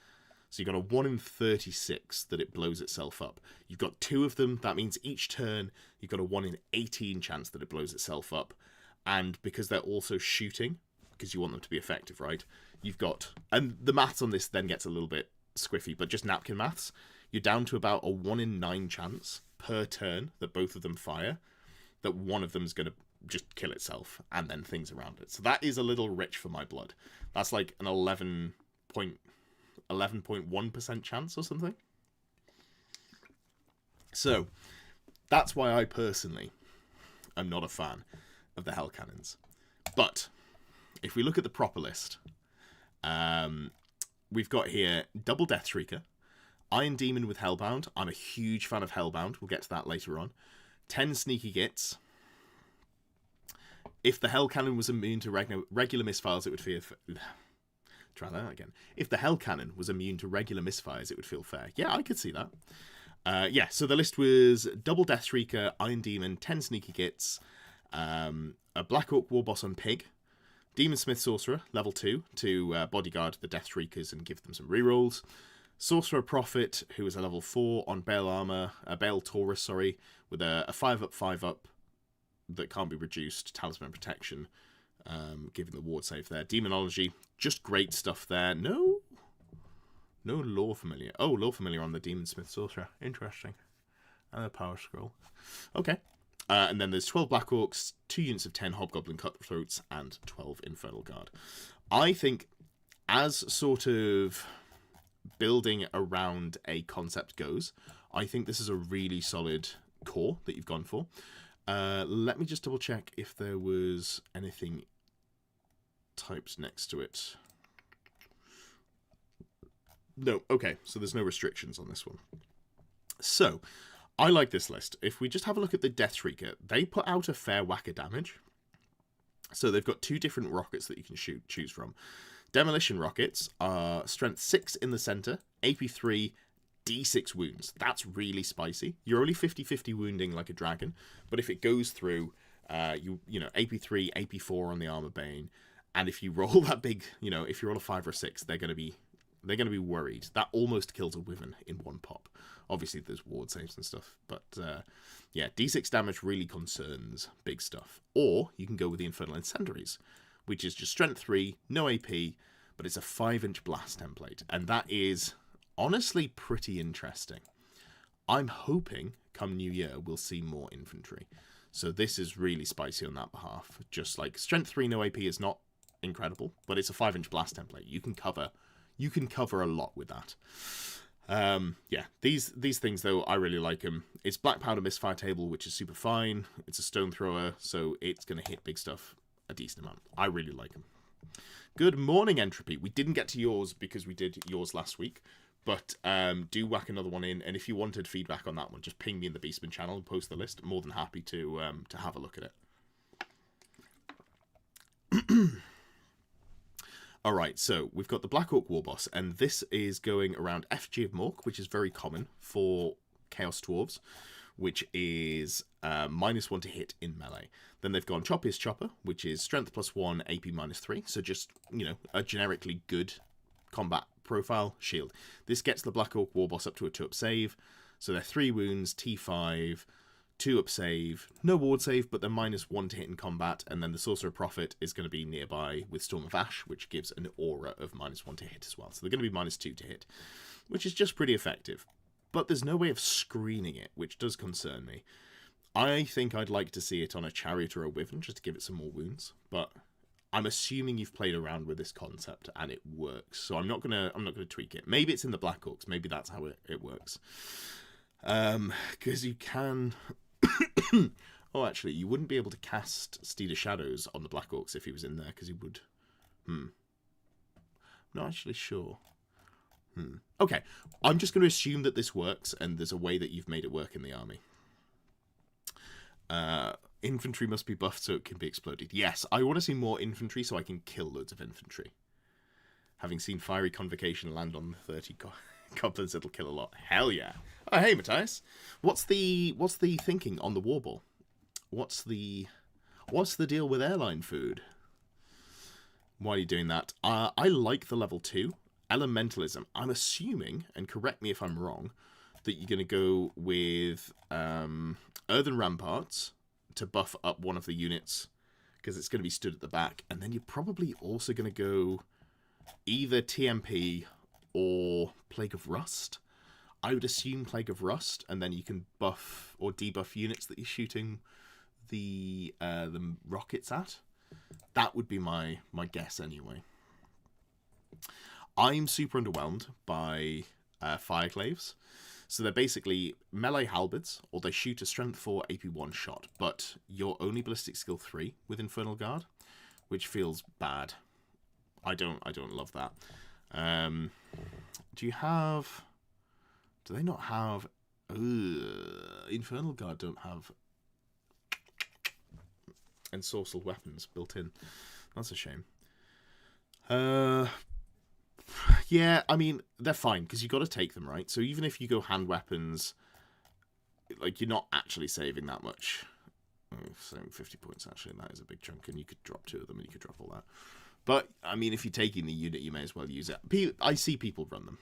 Speaker 1: So you've got a 1 in 36 that it blows itself up. You've got 2 of them. That means each turn you've got a 1 in 18 chance that it blows itself up. And because they're also shooting, because you want them to be effective, right? You've got... And the maths on this then gets a little bit squiffy, but just napkin maths. You're down to about a 1 in 9 chance per turn that both of them fire, that one of them is going to just kill itself, and then things around it. So that is a little rich for my blood. That's like an 11.1% chance or something. So that's why I personally am not a fan of the Hell Cannons. But if we look at the proper list, we've got here Double Death Shrieker, Iron Demon with Hellbound. I'm a huge fan of Hellbound. We'll get to that later on. 10 Sneaky Gits. If the Hell Cannon was immune to regular misfires, it would feel... Try that again. If the Hell Cannon was immune to regular misfires, it would feel fair. Yeah, I could see that. Yeah, so the list was Double Death Shrieker, Iron Demon, 10 Sneaky Gits, a Black Orc Warboss on Pig, Demonsmith Sorcerer, level 2, to bodyguard the Death Shriekers and give them some rerolls. Sorcerer Prophet, who is a level 4 on Bale Armor, Bale Taurus, sorry, with a 5-up, 5-up that can't be reduced, Talisman Protection, giving the ward save there. Demonology, just great stuff there. No Lore Familiar. Oh, Lore Familiar on the Demonsmith Sorcerer. Interesting. And a Power Scroll. Okay. And then there's 12 Black Orcs, 2 units of 10 Hobgoblin Cutthroats, and 12 Infernal Guard. I think, as sort of building around a concept goes, I think this is a really solid core that you've gone for. Let me just double check if there was anything typed next to it. No, okay, so there's no restrictions on this one. So, I like this list. If we just have a look at the Death Shrieker, they put out a fair whack of damage. So they've got 2 different rockets that you can choose from. Demolition rockets are strength 6 in the center, AP 3, D6 wounds. That's really spicy. You're only 50-50 wounding like a dragon, but if it goes through, you know, AP 3, AP 4 on the Armor Bane, and if you roll that big, you know, if you roll a 5 or 6, they're going to be worried. That almost kills a Wyvern in one pop. Obviously, there's ward saves and stuff, but yeah, D6 damage really concerns big stuff. Or you can go with the Infernal Incendiaries, which is just strength 3, no AP, but it's a 5-inch blast template, and that is honestly pretty interesting. I'm hoping come New Year we'll see more infantry, so this is really spicy on that behalf. Just like strength 3, no AP is not incredible, but it's a 5-inch blast template. You can cover a lot with that. Yeah, these things though, I really like them. It's Black Powder Misfire Table, which is super fine. It's a stone thrower, so it's going to hit big stuff a decent amount. I really like them. Good morning, Entropy. We didn't get to yours because we did yours last week, but do whack another one in, and if you wanted feedback on that one, just ping me in the Beastman channel and post the list. I'm more than happy to have a look at it. Alright, so we've got the Black Orc Warboss, and this is going around Effigy of Mork, which is very common for Chaos Dwarves, which is -1 to hit in melee. Then they've gone Choppiest Chopper, which is Strength +1, AP -3, so just, you know, a generically good combat profile shield. This gets the Black Orc Warboss up to a 2-up save, so they're 3 wounds, T5, 2-up save, no ward save, but they're -1 to hit in combat, and then the Sorcerer Prophet is going to be nearby with Storm of Ash, which gives an aura of -1 to hit as well. So they're going to be -2 to hit, which is just pretty effective. But there's no way of screening it, which does concern me. I think I'd like to see it on a Chariot or a Wyvern, just to give it some more wounds, but I'm assuming you've played around with this concept and it works, so I'm not gonna tweak it. Maybe it's in the Black Orcs, maybe that's how it works. Because you can... Oh, actually, you wouldn't be able to cast Steed of Shadows on the Black Orcs if he was in there, because he would... Not actually sure. Okay, I'm just going to assume that this works, and there's a way that you've made it work in the army. Infantry must be buffed so it can be exploded. Yes, I want to see more infantry so I can kill loads of infantry. Having seen Fiery Convocation land on 30 goblins, it'll kill a lot. Hell yeah. Oh, hey, Matthias. What's the thinking on the Warball? What's the deal with airline food? Why are you doing that? I like the level 2. Elementalism. I'm assuming, and correct me if I'm wrong, that you're going to go with Earthen Ramparts to buff up one of the units, because it's going to be stood at the back, and then you're probably also going to go either TMP or Plague of Rust. I would assume Plague of Rust, and then you can buff or debuff units that you're shooting the rockets at. That would be my guess anyway. I'm super underwhelmed by Fireclaves. So they're basically melee halberds, or they shoot a strength 4 AP 1 shot, but you're only ballistic skill 3 with Infernal Guard, which feels bad. I don't love that. Do they not have... Infernal Guard don't have ensorcelled weapons built in. That's a shame. Yeah, I mean, they're fine, because you got to take them, right? So even if you go hand weapons, like, you're not actually saving that much So 50 points, actually. That is a big chunk, and you could drop 2 of them, and you could drop all that. But, I mean, if you're taking the unit, you may as well use it. I see people run them.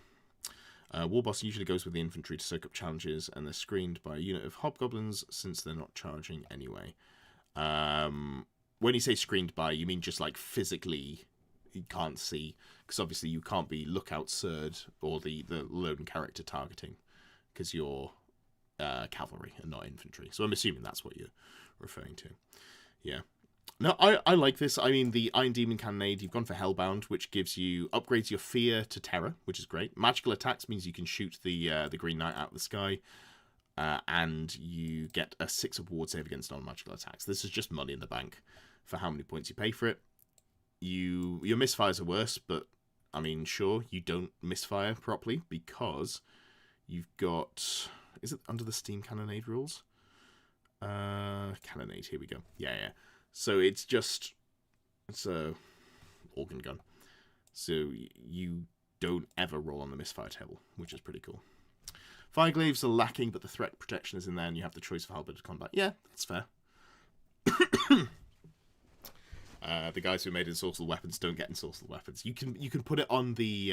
Speaker 1: Warboss usually goes with the infantry to soak up challenges, and they're screened by a unit of hobgoblins since they're not charging anyway. When you say screened by, you mean just like physically you can't see, because obviously you can't be lookout surd or the lone character targeting, because you're cavalry and not infantry. So I'm assuming that's what you're referring to. Yeah. No, I like this. I mean, the Iron Demon Cannonade, you've gone for Hellbound, which upgrades your fear to terror, which is great. Magical attacks means you can shoot the Green Knight out of the sky, and you get a 6 of ward save against non-magical attacks. This is just money in the bank for how many points you pay for it. Your misfires are worse, but, I mean, sure, you don't misfire properly because you've got... Is it under the Steam Cannonade rules? Cannonade, here we go. Yeah. So it's a organ gun. So you don't ever roll on the misfire table, which is pretty cool. Fireglaves are lacking, but the threat protection is in there, and you have the choice of halberd combat. Yeah, that's fair. The guys who made ensorcelled weapons don't get ensorcelled weapons. You can put it on the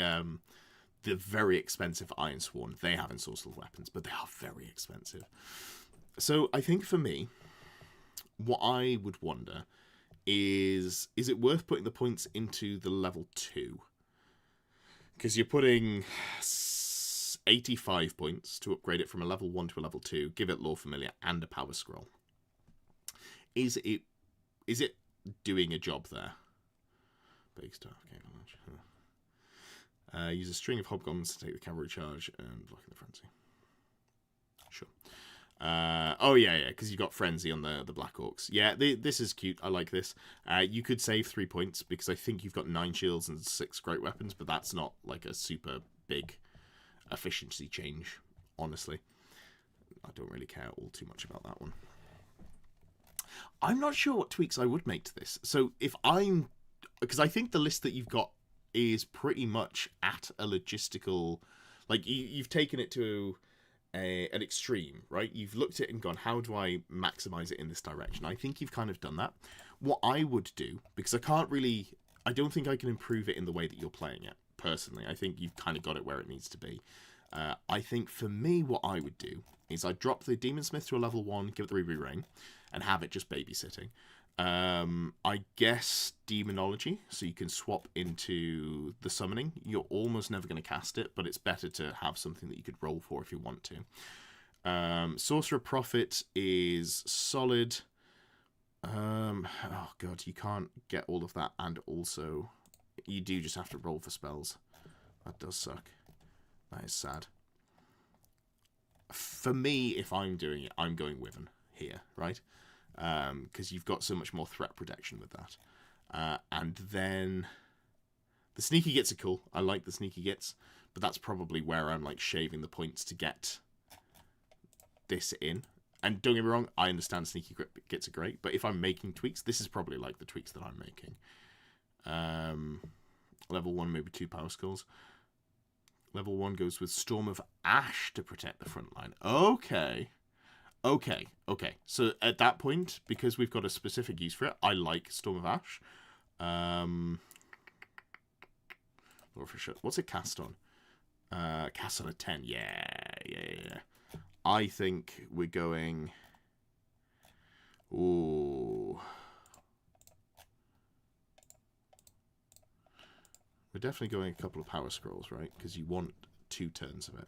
Speaker 1: very expensive Iron Sworn. They have ensorcelled weapons, but they are very expensive. So I think for me, what I would wonder is it worth putting the points into the level 2? Because you're putting 85 points to upgrade it from a level 1 to a level 2, give it Lore Familiar and a Power Scroll. Is it doing a job there? Big stuff. Okay, use a string of hobgoblins to take the cavalry charge and block in the frenzy. Sure. Oh yeah, because you've got Frenzy on the Black Orcs. Yeah, this is cute. I like this. You could save 3 points because I think you've got 9 shields and 6 great weapons, but that's not like a super big efficiency change, honestly. I don't really care all too much about that one. I'm not sure what tweaks I would make to this. So because I think the list that you've got is pretty much at a logistical, like you've taken it to an extreme, right? You've looked at it and gone, how do I maximize it in this direction? I think you've kind of done that. What I would do, because I don't think I can improve it in the way that you're playing it, personally. I think you've kind of got it where it needs to be. I think for me, what I would do is I'd drop the Demon Smith to a level 1, give it the Reverie Ring, and have it just babysitting. I guess Demonology, so you can swap into the Summoning. You're almost never going to cast it, but it's better to have something that you could roll for if you want to. Sorcerer Prophet is solid. Oh god, you can't get all of that, and also you do just have to roll for spells. That does suck. That is sad. For me, if I'm doing it, I'm going Wyvern here, right? Because you've got so much more threat protection with that. And then the Sneaky Gits are cool. I like the Sneaky Gits, but that's probably where I'm like shaving the points to get this in. And don't get me wrong, I understand Sneaky Gits are great, but if I'm making tweaks, this is probably like the tweaks that I'm making. Level 1, maybe 2 Power Skulls. Level 1 goes with Storm of Ash to protect the front line. Okay. So at that point, because we've got a specific use for it, I like Storm of Ash. What's it cast on? Cast on a 10. Yeah. I think we're going... Ooh. We're definitely going a couple of Power Scrolls, right? Because you want 2 turns of it.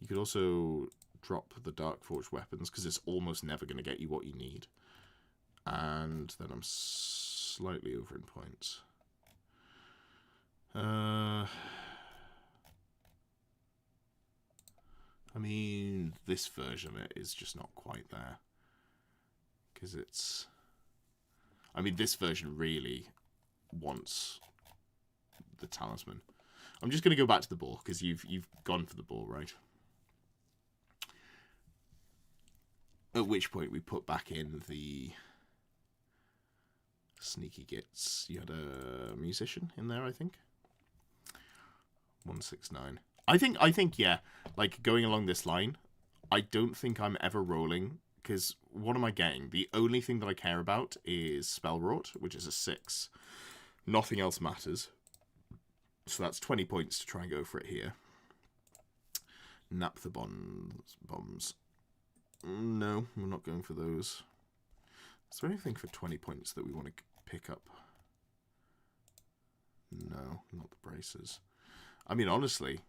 Speaker 1: You could also drop the Dark Forged weapons, because it's almost never going to get you what you need. And then I'm slightly over in points. I mean, this version of it is just not quite there. Because it's... I mean, this version really wants the Talisman. I'm just going to go back to the ball, because you've gone for the ball, right? At which point we put back in the Sneaky Gits. You had a musician in there, I think. 169. I think, yeah, like going along this line, I don't think I'm ever rolling, because what am I getting? The only thing that I care about is Spell Wrought, which is a 6. Nothing else matters. So that's 20 points to try and go for it here. Nap the bombs. No, we're not going for those. Is there anything for 20 points that we want to pick up? No, not the braces. I mean, honestly,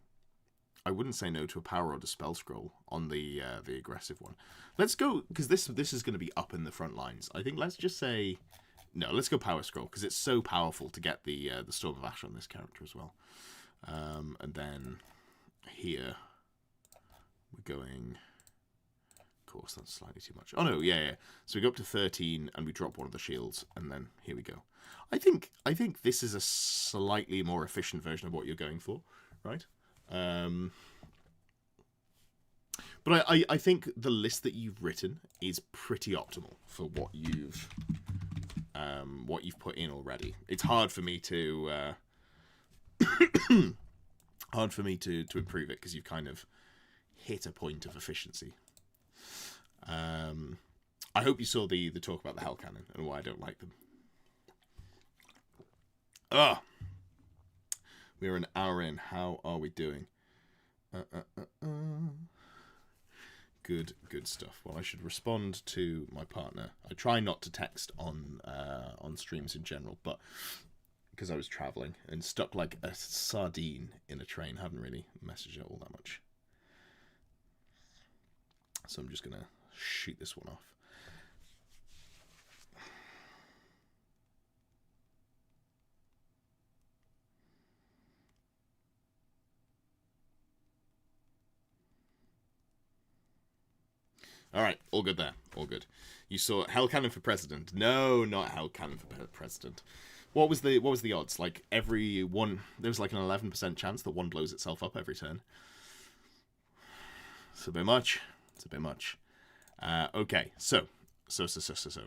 Speaker 1: I wouldn't say no to a power or a spell scroll on the aggressive one. Let's go, because this is going to be up in the front lines. I think let's just say no. Let's go power scroll, because it's so powerful to get the Storm of Ash on this character as well. And then here we're going. Of course, that's slightly too much. Oh no, yeah. So we go up to 13, and we drop one of the shields, and then here we go. I think this is a slightly more efficient version of what you're going for, right? But I think the list that you've written is pretty optimal for what you've put in already. It's hard for me to improve it, because you've kind of hit a point of efficiency. I hope you saw the talk about the Hell Cannon and why I don't like them. We're an hour in. How are we doing? Good stuff. Well, I should respond to my partner. I try not to text on streams in general, but because I was traveling and stuck like a sardine in a train, haven't really messaged her all that much. So I'm just gonna shoot this one off. All right, all good there. All good. You saw Hell Cannon for President. No, not Hell Cannon for President. What was the odds? Like every one, there was like an 11% chance that one blows itself up every turn. It's a bit much. It's a bit much. Okay, so. Alvis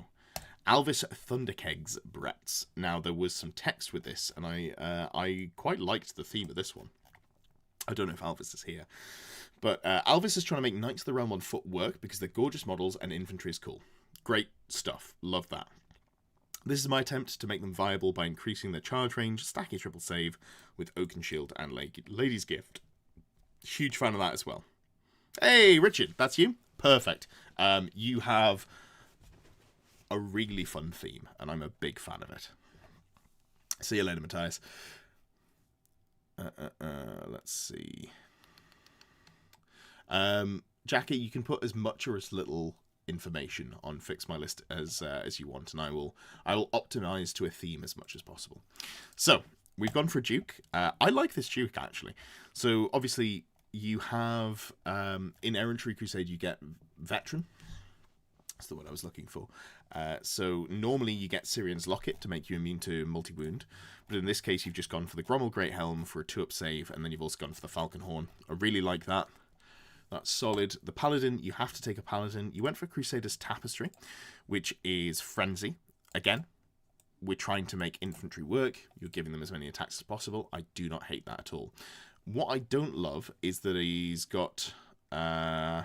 Speaker 1: Thunderkegs Bretts. Now there was some text with this, and I quite liked the theme of this one. I don't know if Alvis is here. But Alvis is trying to make Knights of the Realm on foot work because they're gorgeous models and infantry is cool. Great stuff. Love that. This is my attempt to make them viable by increasing their charge range, stacking triple save with Oaken Shield and Lady's Gift. Huge fan of that as well. Hey, Richard, that's you? Perfect. You have a really fun theme, and I'm a big fan of it. See you later, Matthias. Let's see. Jackie, you can put as much or as little information on Fix My List as you want, and I will optimize to a theme as much as possible. So we've gone for a Duke. I like this Duke actually. So obviously you have in Errantry Crusade you get Veteran. That's the word I was looking for. So normally you get Syrian's Locket to make you immune to multi-wound, but in this case you've just gone for the Grommel Great Helm for a 2-up save, and then you've also gone for the Falcon Horn. I really like that. That's solid. The Paladin, you have to take a Paladin. You went for Crusader's Tapestry, which is Frenzy. Again, we're trying to make infantry work. You're giving them as many attacks as possible. I do not hate that at all. What I don't love is that he's got... yeah,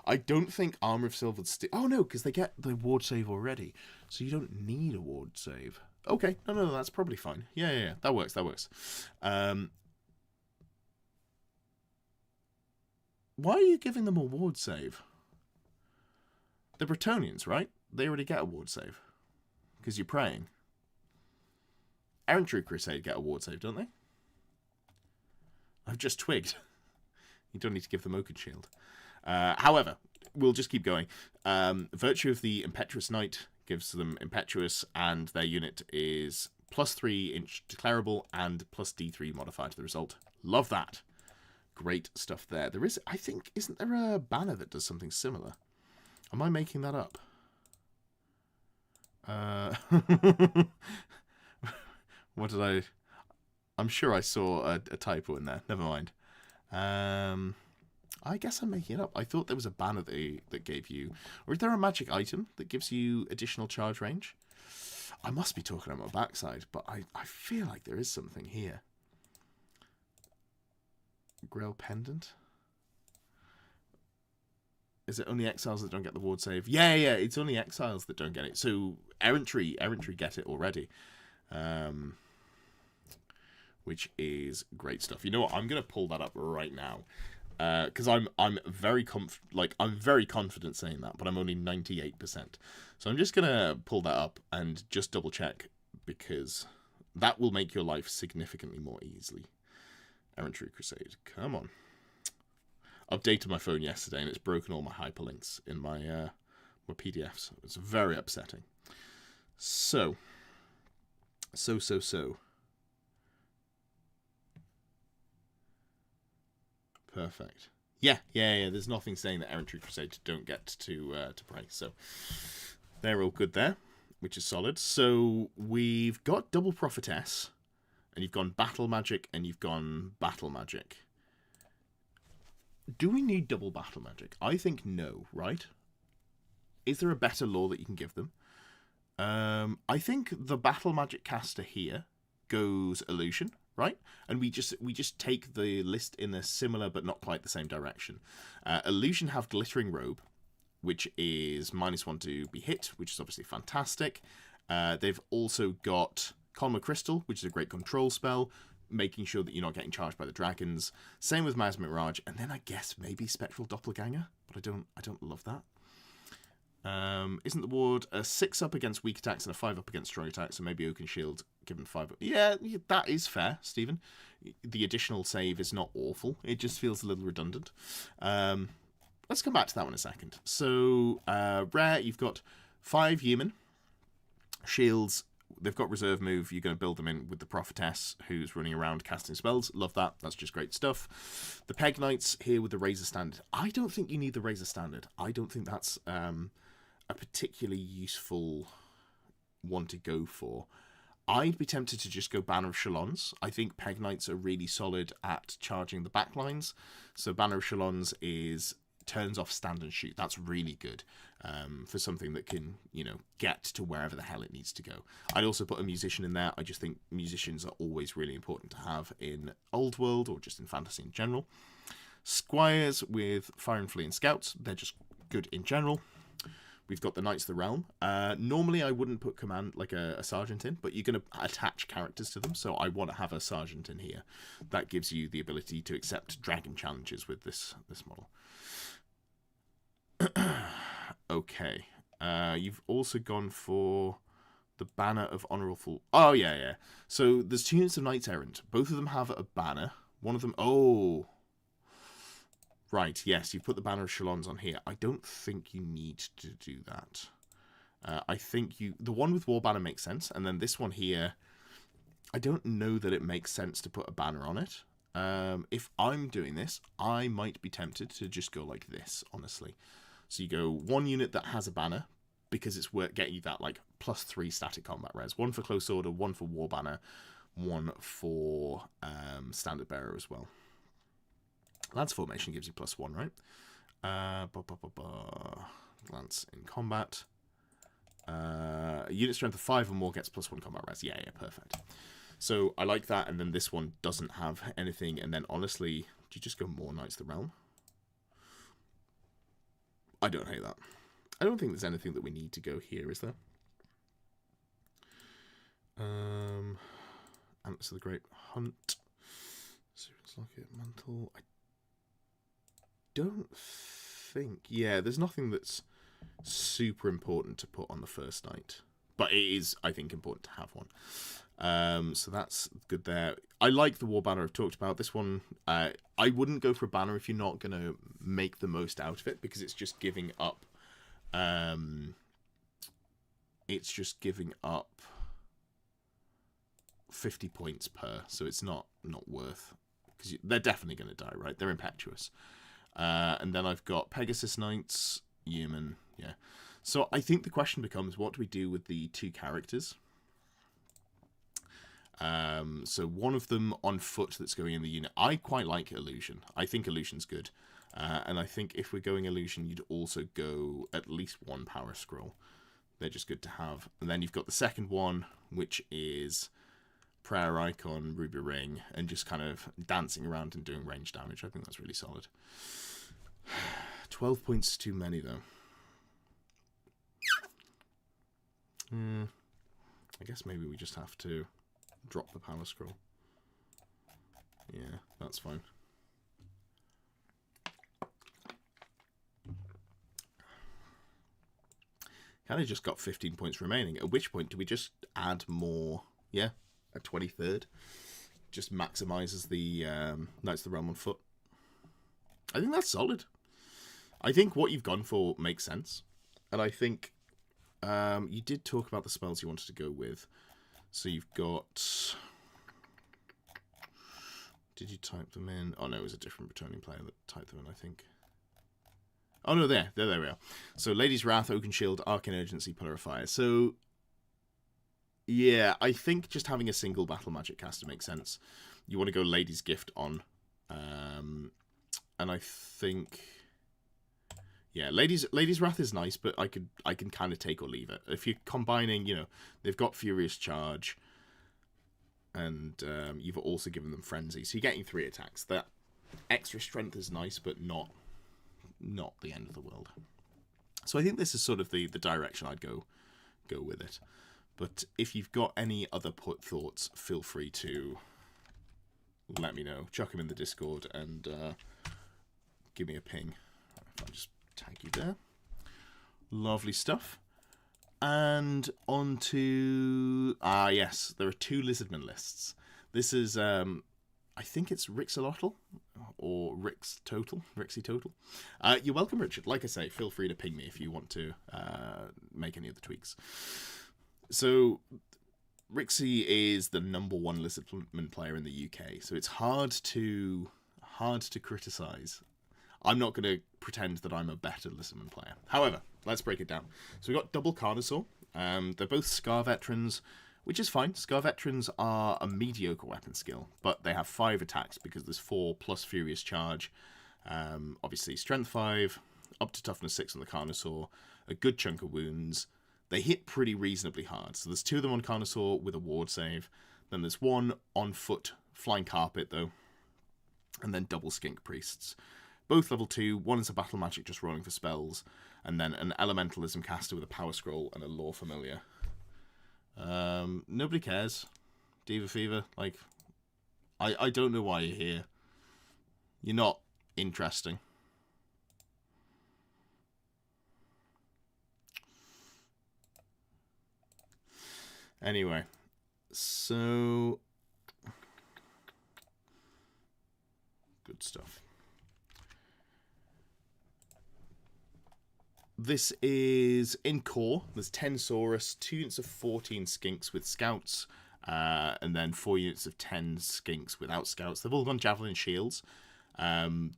Speaker 1: I don't think Armor of Silvered Steel... Oh, no, because they get the ward save already. So you don't need a ward save. Okay, no, that's probably fine. Yeah, that works. Why are you giving them a ward save? The Bretonians, right? They already get a ward save. Because you're praying. Errantry Crusade get a ward save, don't they? I've just twigged. You don't need to give them Oaken Shield. However, we'll just keep going. Virtue of the Impetuous Knight gives them Impetuous, and their unit is +3 inch declarable and +D3 modifier to the result. Love that. Great stuff there. There is, I think, isn't there a banner that does something similar? Am I making that up? What did I... I'm sure I saw a typo in there. Never mind. I guess I'm making it up. I thought there was a banner that gave you... Or is there a magic item that gives you additional charge range? I must be talking on my backside, but I feel like there is something here. Grail Pendant? Is it only exiles that don't get the ward save? Yeah, it's only exiles that don't get it. So errantry get it already, which is great stuff. You know what? I'm gonna pull that up right now because I'm very confident saying that, but I'm only 98%. So I'm just gonna pull that up and just double check because that will make your life significantly more easily. Errantry Crusade, come on. Updated my phone yesterday and it's broken all my hyperlinks in my my PDFs. It's very upsetting. So. Perfect. Yeah. There's nothing saying that Errantry Crusade don't get to pray. So they're all good there, which is solid. So we've got double prophetess, and you've gone battle magic, and you've gone battle magic. Do we need double battle magic? I think no, right? Is there a better lore that you can give them? I think the battle magic caster here goes illusion, right? And we just take the list in a similar but not quite the same direction. Illusion have glittering robe, which is -1 to be hit, which is obviously fantastic. They've also got Column of Crystal, which is a great control spell, making sure that you're not getting charged by the dragons. Same with Miasmic Mirage, and then I guess maybe Spectral Doppelganger, but I don't love that. Isn't the ward a 6 up against weak attacks and a 5 up against strong attacks? So maybe Oaken Shield given 5 up. Yeah, that is fair, Stephen. The additional save is not awful. It just feels a little redundant. Let's come back to that one in a second. So, rare, you've got 5 Yeomen. Shields, they've got reserve move. You're going to build them in with the Prophetess, who's running around casting spells. Love that. That's just great stuff. The Peg Knights here with the Razor Standard. I don't think you need the Razor Standard. I don't think that's a particularly useful one to go for. I'd be tempted to just go Banner of Shalons. I think Peg Knights are really solid at charging the backlines. So Banner of Shalons turns off stand and shoot. That's really good for something that can, get to wherever the hell it needs to go. I'd also put a musician in there. I just think musicians are always really important to have in Old World or just in fantasy in general. Squires with Fire and Flee and Scouts. They're just good in general. We've got the Knights of the Realm. Normally I wouldn't put command like a sergeant in, but you're going to attach characters to them, so I want to have a sergeant in here. That gives you the ability to accept dragon challenges with this model. Okay. You've also gone for the Banner of Honourable... Oh, yeah. So there's 2 units of Knights Errant. Both of them have a banner. One of them... Oh... Right, yes, you've put the Banner of Shalons on here. I don't think you need to do that. I think the one with War Banner makes sense, and then this one here, I don't know that it makes sense to put a banner on it. If I'm doing this, I might be tempted to just go like this, honestly. So you go 1 unit that has a banner, because it's worth getting you that like +3 static combat res. 1 for Close Order, 1 for War Banner, 1 for Standard Bearer as well. Lance Formation gives you +1, right? Lance in combat. Unit strength of 5 or more gets +1 combat res. Yeah, perfect. So I like that, and then this one doesn't have anything, and then honestly, do you just go more Knights of the Realm? I don't hate that. I don't think there's anything that we need to go here, is there? Antlers of the Great Hunt. Servant's Locket, Mantle. I don't think... Yeah, there's nothing that's super important to put on the first night. But it is, I think, important to have one. So that's good there. I like the War Banner I've talked about. This one, I wouldn't go for a banner if you're not going to make the most out of it, because it's just giving up... it's just giving up 50 points per, so it's not worth... Because they're definitely going to die, right? They're impetuous. And then I've got Pegasus Knights, Yeoman, yeah. So I think the question becomes, what do we do with the 2 characters? So one of them on foot that's going in the unit. I quite like Illusion. I think Illusion's good. And I think if we're going Illusion, you'd also go at least 1 Power Scroll. They're just good to have. And then you've got the second one, which is Prayer Icon, Ruby Ring, and just kind of dancing around and doing range damage. I think that's really solid. 12 points is too many, though. I guess maybe we just have to drop the power scroll. Yeah, that's fine. Kind of just got 15 points remaining. At which point do we just add more? Yeah, a 23rd. Just maximizes the Knights of the Realm on foot. I think that's solid. I think what you've gone for makes sense. And I think you did talk about the spells you wanted to go with. So you've got... Did you type them in? Oh, no, it was a different Bretonian player that typed them in, I think. Oh, no, there we are. So Lady's Wrath, Oaken Shield, Arcane Urgency, Pillar of Fire. So, yeah, I think just having a single Battle Magic caster makes sense. You want to go Lady's Gift on. And I think... Yeah, Lady's Wrath is nice, but I can kind of take or leave it. If you're combining, you know, they've got Furious Charge, and you've also given them Frenzy, so you're getting 3 attacks. That extra strength is nice, but not the end of the world. So I think this is sort of the direction I'd go with it. But if you've got any other thoughts, feel free to let me know. Chuck them in the Discord and give me a ping. If I just tag you there. Lovely stuff. And on to... yes, there are 2 Lizardmen lists. This is, I think it's Rixolotl, or Rixie Total. You're welcome, Richard. Like I say, feel free to ping me if you want to make any of the tweaks. So, Rixie is the #1 Lizardman player in the UK, so it's hard to criticize. I'm not going to pretend that I'm a better Lizardman player. However, let's break it down. So we've got double Carnosaur. They're both Scar Veterans, which is fine. Scar Veterans are a mediocre weapon skill, but they have 5 attacks because there's 4 plus Furious Charge. Obviously, Strength 5, up to Toughness 6 on the Carnosaur, a good chunk of wounds. They hit pretty reasonably hard. So there's 2 of them on Carnosaur with a ward save. Then there's 1 on foot, Flying Carpet, though. And then double Skink Priests. Both level 2, 1 is a Battle Magic just rolling for spells, and then an Elementalism caster with a Power Scroll and a Lore Familiar. Nobody cares. Diva Fever, like, I don't know why you're here. You're not interesting. Anyway, so... Good stuff. This is in core. There's 10 Saurus, 2 units of 14 Skinks with Scouts, and then 4 units of 10 Skinks without Scouts. They've all gone Javelin Shields.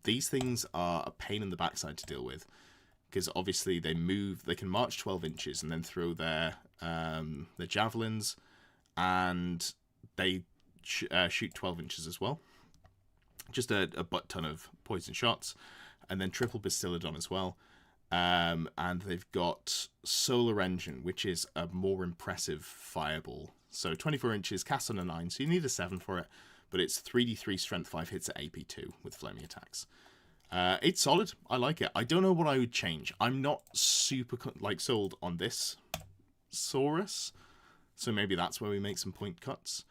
Speaker 1: These things are a pain in the backside to deal with, because obviously they can march 12 inches and then throw their Javelins, and they shoot 12 inches as well. Just a butt ton of poison shots, and then triple Bastillodon as well. And they've got Solar Engine, which is a more impressive fireball. So 24 inches, cast on a 9, so you need a 7 for it, but it's 3d3 strength 5 hits at AP2 with flaming attacks. It's solid. I like it. I don't know what I would change. I'm not super sold on this Saurus, so maybe that's where we make some point cuts.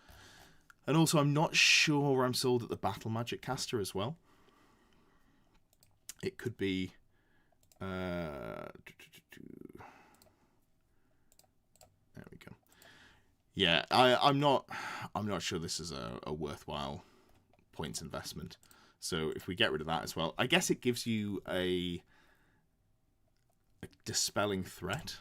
Speaker 1: And also, I'm not sure I'm sold at the Battle Magic caster as well. It could be... there we go. Yeah, I'm not sure this is a worthwhile points investment. So if we get rid of that as well, I guess it gives you a dispelling threat.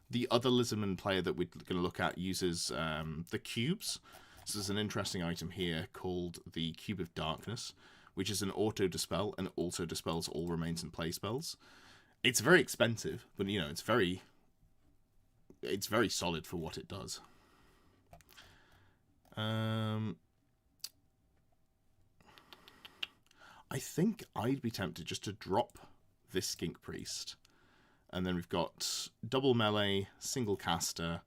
Speaker 1: The other Lizardman player that we're going to look at uses the cubes. So there's an interesting item here called the Cube of Darkness, which is an auto-dispel and also dispels all remains in play spells. It's very expensive, but, you know, it's very solid for what it does. I think I'd be tempted just to drop this Skink Priest. And then we've got double melee, single caster,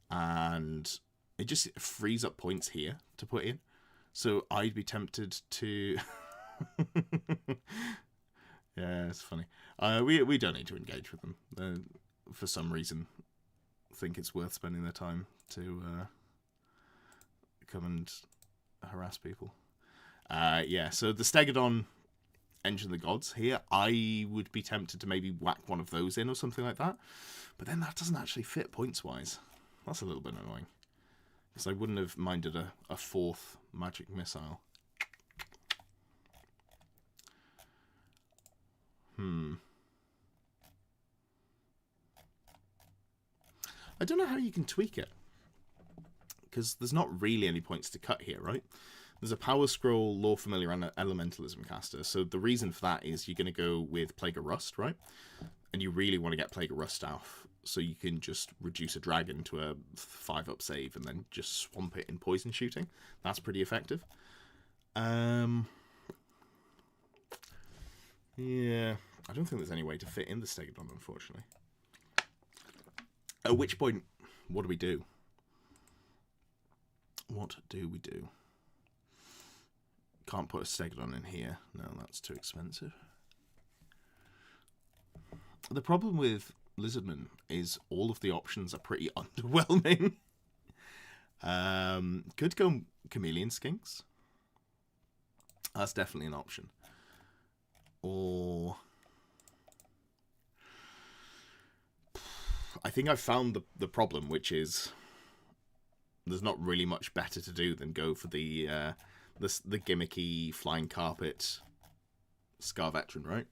Speaker 1: and it just frees up points here to put in. So I'd be tempted to... Yeah, it's funny. We don't need to engage with them. For some reason, think it's worth spending their time to come and harass people. Yeah, so the Stegodon Engine of the Gods here, I would be tempted to maybe whack one of those in or something like that. But then that doesn't actually fit points-wise. That's a little bit annoying. Because I wouldn't have minded a fourth magic missile. I don't know how you can tweak it. Because there's not really any points to cut here, right? There's a Power Scroll, Lore Familiar, and Elementalism caster. So the reason for that is you're going to go with Plague of Rust, right? And you really want to get Plague of Rust off, so you can just reduce a dragon to a 5-up save and then just swamp it in poison shooting. That's pretty effective. Yeah, I don't think there's any way to fit in the Stegodon, unfortunately. At which point, what do we do? What do we do? Can't put a Stegodon in here. No, that's too expensive. The problem with Lizardmen is all of the options are pretty underwhelming. Could go Chameleon Skinks. That's definitely an option. Or I think I've found the problem, which is there's not really much better to do than go for the gimmicky flying carpet Scar Veteran, right?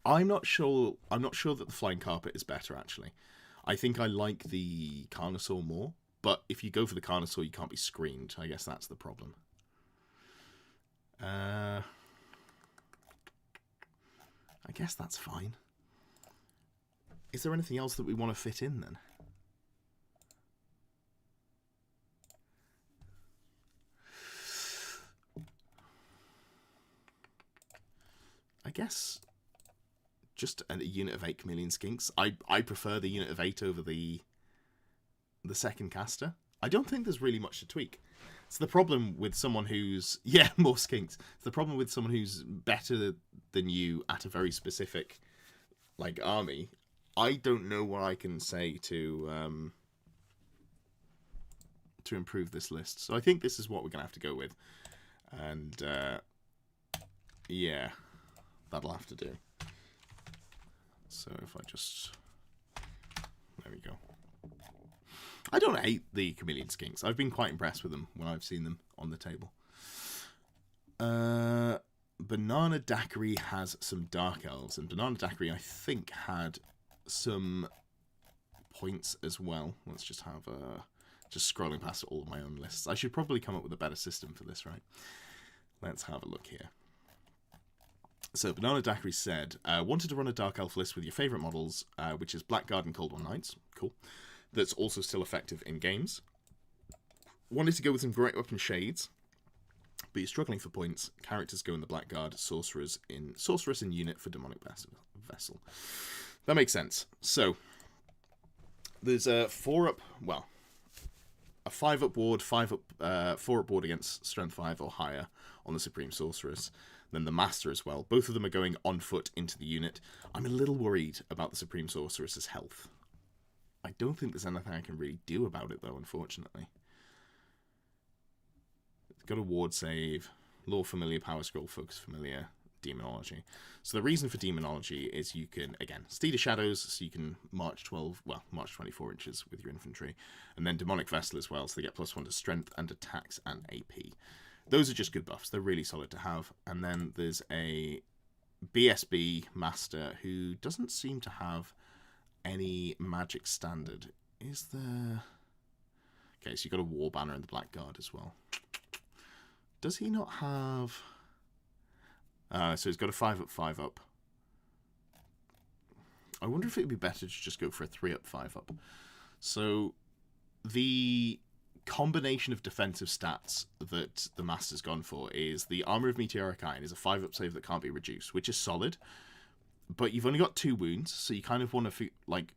Speaker 1: I'm not sure that the flying carpet is better, actually. I think I like the Carnosaur more, but if you go for the Carnosaur, you can't be screened. I guess that's the problem. I guess that's fine. Is there anything else that we want to fit in, then? I guess just a unit of 8 Chameleon Skinks. I prefer the unit of 8 over the second caster. I don't think there's really much to tweak. It's the problem with someone who's... Yeah, more Skinks. It's the problem with someone who's better than you at a very specific, like, army. I don't know what I can say to improve this list. So I think this is what we're going to have to go with. And, yeah, that'll have to do. So if I just... There we go. I don't hate the Chameleon Skinks. I've been quite impressed with them when I've seen them on the table. Banana Daiquiri has some Dark Elves. And Banana Daiquiri, I think, had some points as well. Let's just have a... Just scrolling past all of my own lists. I should probably come up with a better system for this, right? Let's have a look here. So, Banana Daiquiri said, wanted to run a Dark Elf list with your favourite models, which is Blackguard and Cold One Knights. Cool. That's also still effective in games. Wanted to go with some Great Weapon Shades, but you're struggling for points. Characters go in the Blackguard, Sorceress in unit for Demonic Vessel. That makes sense. So, there's a 4-up, well, a 5-up ward, 4-up ward against Strength 5 or higher on the Supreme Sorceress. Then the Master as well. Both of them are going on foot into the unit. I'm a little worried about the Supreme Sorceress's health. I don't think there's anything I can really do about it, though, unfortunately. It's got a ward save, Lore Familiar, Power Scroll, Focus Familiar, Demonology. So the reason for Demonology is you can, again, Steed of Shadows, so you can march 24 inches with your infantry. And then Demonic Vessel as well, so they get +1 to Strength and Attacks and AP. Those are just good buffs. They're really solid to have. And then there's a BSB Master who doesn't seem to have any magic standard. Is there... Okay, so you've got a War Banner and the Blackguard as well. Does he not have... so he's got a 5-up, 5-up. I wonder if it would be better to just go for a 3-up, 5-up. So the combination of defensive stats that the Master's gone for is the Armor of Meteoric Iron is a 5-up save that can't be reduced, which is solid. But you've only got 2 wounds, so you kind of want to like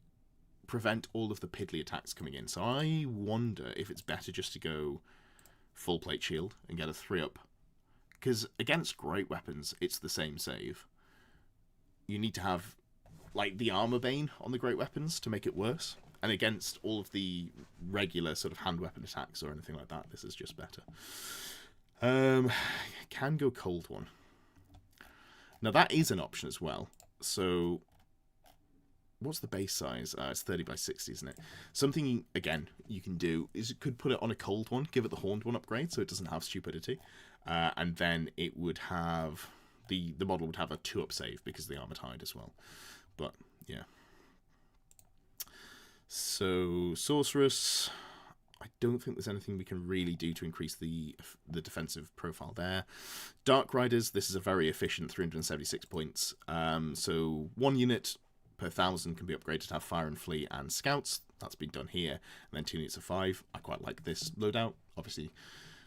Speaker 1: prevent all of the piddly attacks coming in. So I wonder if it's better just to go full plate shield and get a 3-up. Because against great weapons, it's the same save. You need to have, like, the armor bane on the great weapons to make it worse. And against all of the regular sort of hand weapon attacks or anything like that, this is just better. Can go cold one. Now that is an option as well. So what's the base size? It's 30 by 60, isn't it? Something, again, you can do is you could put it on a cold one, give it the horned one upgrade so it doesn't have stupidity. And then it would have, the model would have a 2-up save because of the armored hide as well. But, yeah. So, Sorceress, I don't think there's anything we can really do to increase the defensive profile there. Dark Riders, this is a very efficient 376 points. So 1 unit per 1,000 can be upgraded to have Fire and Flee and Scouts. That's been done here. And then 2 units of 5. I quite like this loadout. Obviously,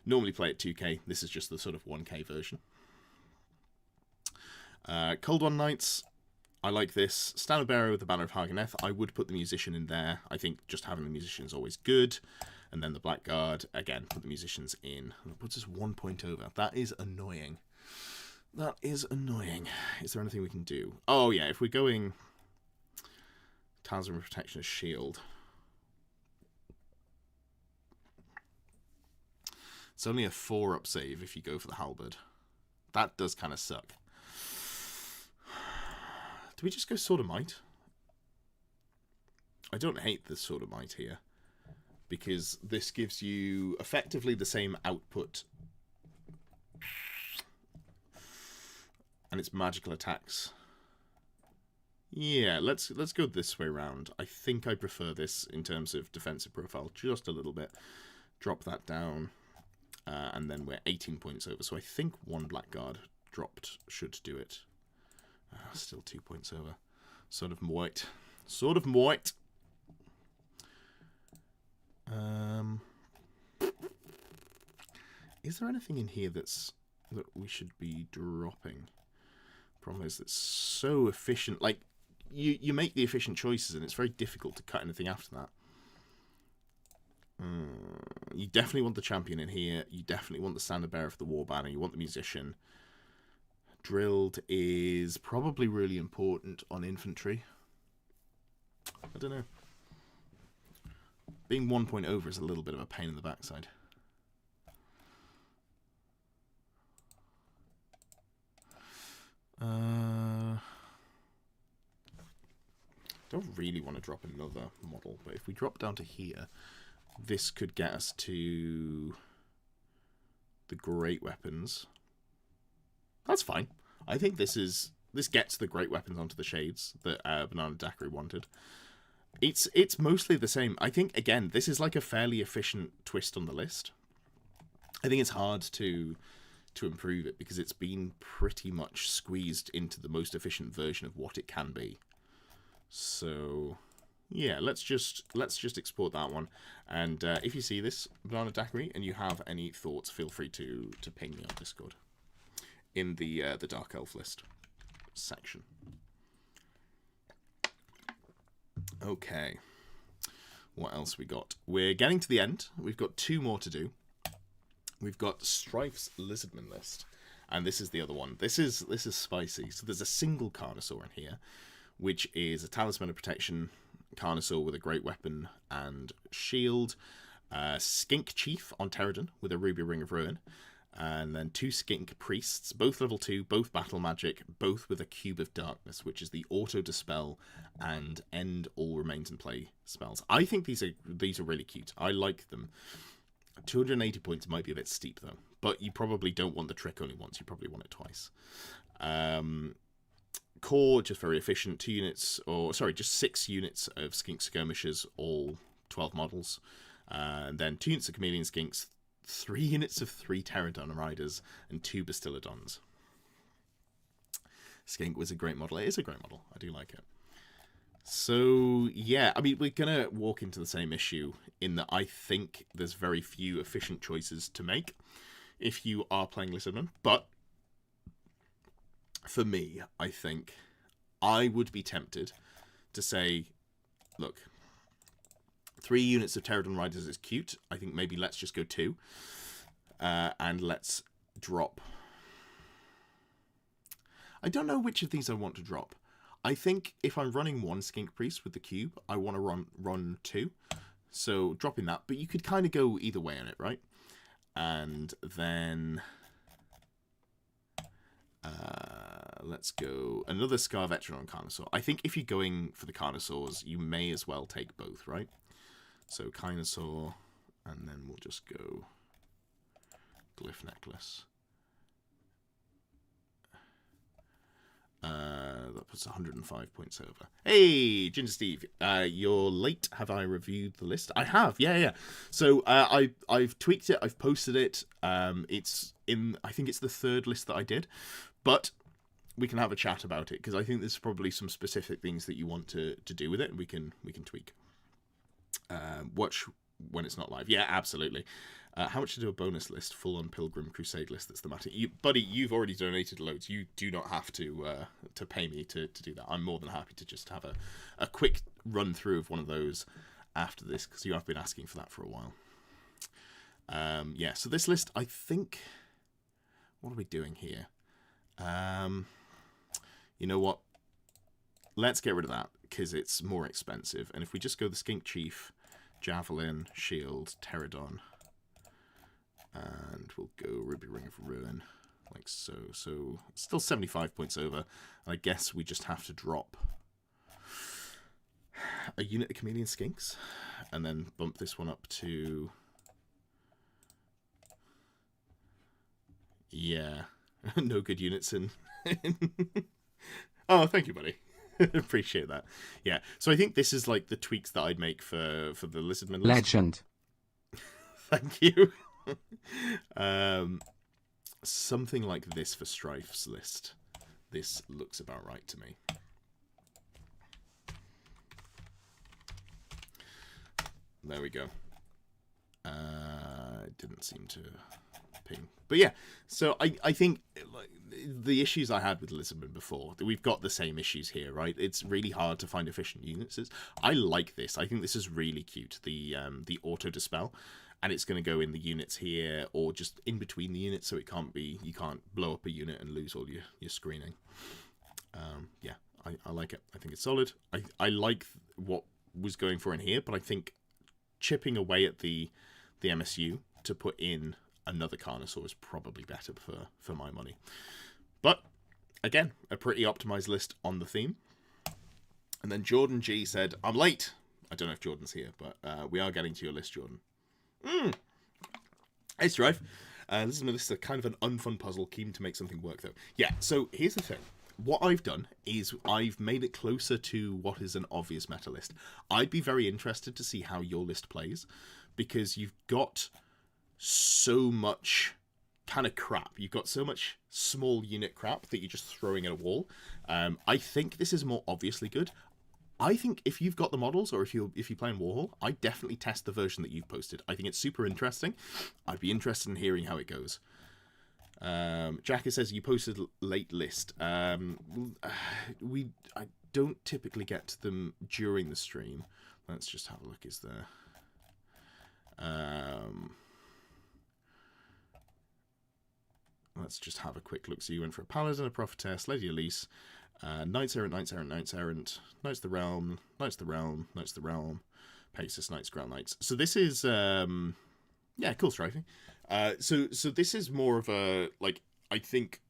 Speaker 1: normally play at 2k. This is just the sort of 1k version. Cold One Knights. I like this. Standard Bearer with the Banner of Harganeth. I would put the Musician in there. I think just having the Musician is always good. And then the Blackguard. Again, put the Musicians in. That puts us 1 point over. That is annoying. That is annoying. Is there anything we can do? Oh, yeah. If we're going Talisman of Protection as Shield. It's only a 4-up save if you go for the Halberd. That does kind of suck. Do we just go Sword of Might? I don't hate the Sword of Might here, because this gives you effectively the same output, and it's magical attacks. Yeah, let's go this way around. I think I prefer this in terms of defensive profile just a little bit. Drop that down, and then we're 18 points over. So I think 1 Blackguard dropped should do it. Still 2 points over. Sword of Might. Sword of Might. Is there anything in here that we should be dropping? Problem is, it's so efficient. Like, you make the efficient choices, and it's very difficult to cut anything after that. You definitely want the champion in here. You definitely want the Standard Bearer for the War Banner. You want the Musician. Drilled is probably really important on infantry. I don't know. Being 1 point over is a little bit of a pain in the backside. Don't really want to drop another model, but if we drop down to here, this could get us to the great weapons. That's fine. I think this gets the great weapons onto the shades that Banana Daiquiri wanted. It's mostly the same. I think, again, this is like a fairly efficient twist on the list. I think it's hard to improve it because it's been pretty much squeezed into the most efficient version of what it can be. So yeah, let's just export that one. And if you see this, Banana Daiquiri, and you have any thoughts, feel free to ping me on Discord in the Dark Elf list section. Okay, what else we got? We're getting to the end. We've got 2 more to do. We've got Strife's Lizardmen list, and this is the other one. This is spicy. So there's a single Carnosaur in here, which is a Talisman of Protection Carnosaur with a great weapon and shield. Skink Chief on Terradon with a Ruby Ring of Ruin. And then 2 Skink Priests, both level 2, both battle magic, both with a Cube of Darkness, which is the auto dispel and end all remains in play spells. I think these are really cute. I like them. 280 points might be a bit steep though, but you probably don't want the trick only once. You probably want it twice. Core, just very efficient. 2 units, just 6 units of Skink Skirmishers, all 12 models. And then 2 units of Chameleon Skinks, 3 units of 3 Pterodon Riders, and 2 Bastillodons. Skink was a great model. It is a great model. I do like it. So, yeah, I mean, we're going to walk into the same issue in that I think there's very few efficient choices to make if you are playing Lizardmen. But for me, I think I would be tempted to say, look, 3 units of Pterodon Riders is cute. I think maybe let's just go 2. And let's drop. I don't know which of these I want to drop. I think if I'm running one Skink Priest with the cube, I want to run two. So dropping that, but you could kind of go either way on it, right? And then let's go another Scar Veteran on Carnosaur. I think if you're going for the Carnosaurs, you may as well take both, right? So Carnosaur, and then we'll just go Glyph Necklace. That puts 105 points over. Hey, Ginger Steve, you're late. Have I reviewed the list? I have, yeah. So I've tweaked it. I've posted it. It's in. I think it's the third list that I did, but we can have a chat about it because I think there's probably some specific things that you want to do with it, and we can tweak. Watch when it's not live. Yeah, absolutely. How much to do a bonus list, full-on Pilgrim Crusade list that's thematic? Buddy, you've already donated loads. You do not have to pay me to do that. I'm more than happy to just have a quick run-through of one of those after this, because you have been asking for that for a while. Yeah, so this list, I think... What are we doing here? You know what? Let's get rid of that, because it's more expensive. And if we just go the Skink Chief, Javelin, Shield, Pterodon... And we'll go Ruby Ring of Ruin, like so. So still 75 points over. I guess we just have to drop a unit of Chameleon Skinks, and then bump this one up to... Yeah, no good units in... Oh, thank you, buddy. Appreciate that. Yeah, so I think this is like the tweaks that I'd make for the Lizardmen list.
Speaker 2: Legend.
Speaker 1: Thank you. Something like this for Strife's list. This looks about right to me. There we go. It didn't seem to ping. But yeah, so I think like, the issues I had with Lizardmen before, we've got the same issues here, right? It's really hard to find efficient units. I like this. I think this is really cute, the auto dispel. And it's going to go in the units here, or just in between the units, so it can't be, you can't blow up a unit and lose all your screening. Yeah, I like it. I think it's solid. I like what was going for in here, but I think chipping away at the MSU to put in another Carnosaur is probably better for my money. But again, a pretty optimized list on the theme. And then Jordan G said, "I'm late." I don't know if Jordan's here, but we are getting to your list, Jordan. Hey, Strife. This is a kind of an unfun puzzle, keen to make something work, though. Yeah, so here's the thing. What I've done is I've made it closer to what is an obvious meta list. I'd be very interested to see how your list plays, because you've got so much kind of crap. You've got so much small unit crap that you're just throwing at a wall. I think this is more obviously good. I think if you've got the models, or if you're playing Warhol, I definitely test the version that you've posted. I think it's super interesting. I'd be interested in hearing how it goes. Jacka says you posted late list. I don't typically get to them during the stream. Let's just have a look. Is there? Let's just have a quick look. So you went for a Paladin, a Prophetess, Lady Elise, Knights Errant, Knights Errant, Knights Errant, Knights the Realm, Knights the Realm, Knights the Realm, Pegasus, Knights, Ground Knights. So this is, yeah, cool strifing. So this is more of a, like, I think,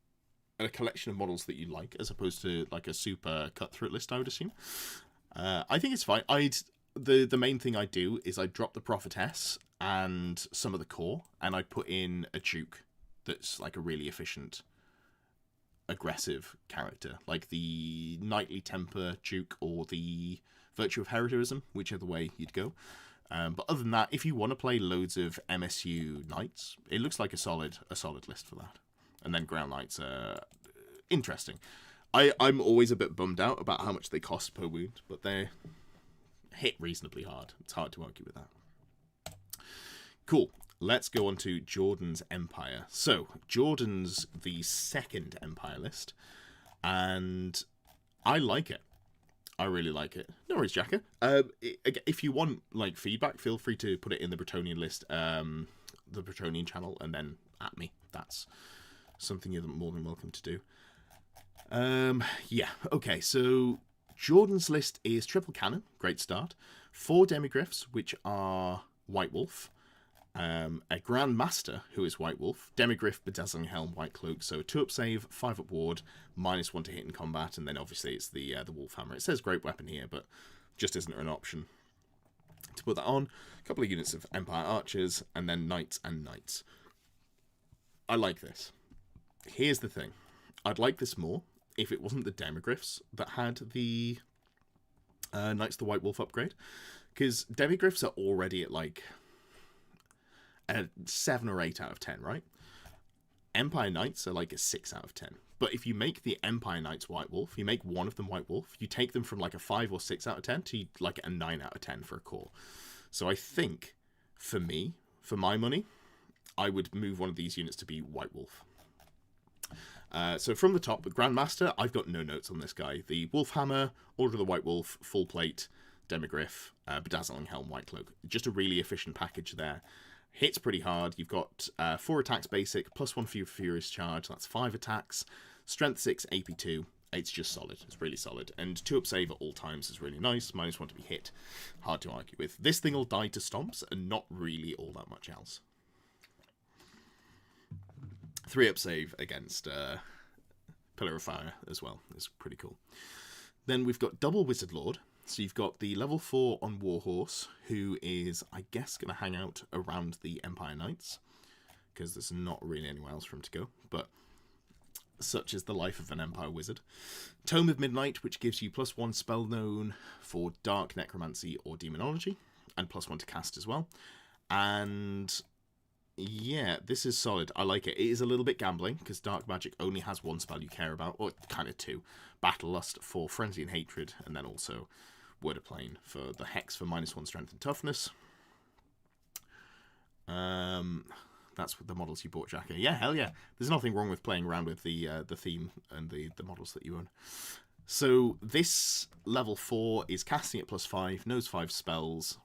Speaker 1: a collection of models that you like, as opposed to, like, a super cutthroat list, I would assume. I think it's fine. The main thing I do is I drop the Prophetess and some of the core, and I put in a Duke that's, like, a really efficient, aggressive character, like the Knightly Temper Duke or the Virtue of Heroism, whichever way you'd go. But other than that, if you want to play loads of MSU Knights, it looks like a solid list for that. And then Ground Knights are interesting. I'm always a bit bummed out about how much they cost per wound, but they hit reasonably hard. It's hard to argue with that. Cool. Let's go on to Jordan's Empire. So, Jordan's the second Empire list, and I like it. I really like it. No worries, Jacka. If you want, like, feedback, feel free to put it in the Bretonian list. the Bretonian channel and then at me. That's something you're more than welcome to do. Yeah, okay, so Jordan's list is triple cannon, great start. 4 demigryphs, which are White Wolf. A Grand Master, who is White Wolf. Demigryph, Bedazzling Helm, White Cloak. So 2-up save, 5-up ward, -1 to hit in combat, and then obviously it's the Wolf Hammer. It says great weapon here, but just isn't an option to put that on. A couple of units of Empire Archers, and then Knights and Knights. I like this. Here's the thing. I'd like this more if it wasn't the demigryphs that had the Knights of the White Wolf upgrade. Because demigryphs are already at like a 7 or 8 out of 10, right? Empire Knights are like a 6 out of 10. But if you make the Empire Knights White Wolf, you make one of them White Wolf, you take them from like a 5 or 6 out of 10 to like a 9 out of 10 for a core. So I think, for me, for my money, I would move one of these units to be White Wolf. So from the top, the Grandmaster, I've got no notes on this guy. The Wolf Hammer, Order of the White Wolf, Full Plate, Demigryph, Bedazzling Helm, White Cloak. Just a really efficient package there. Hits pretty hard. You've got 4 attacks basic, +1 for your Furious Charge. That's 5 attacks. Strength 6, AP 2. It's just solid. It's really solid. And 2-up save at all times is really nice. -1 to be hit. Hard to argue with. This thing will die to stomps and not really all that much else. 3-up save against Pillar of Fire as well. It's pretty cool. Then we've got double Wizard Lord. So you've got the level 4 on Warhorse, who is, I guess, going to hang out around the Empire Knights, because there's not really anywhere else for him to go, but such is the life of an Empire Wizard. Tome of Midnight, which gives you +1 spell known for Dark Necromancy or Demonology, and +1 to cast as well. And yeah, this is solid. I like it. It is a little bit gambling, because Dark Magic only has 1 spell you care about, or kind of 2. Battle Lust for Frenzy and Hatred, and then also Word of Plane for the Hex for -1 Strength and Toughness. That's the models you bought, Jacka. Yeah, hell yeah. There's nothing wrong with playing around with the theme and the models that you own. So this level 4 is casting at +5, knows 5 spells.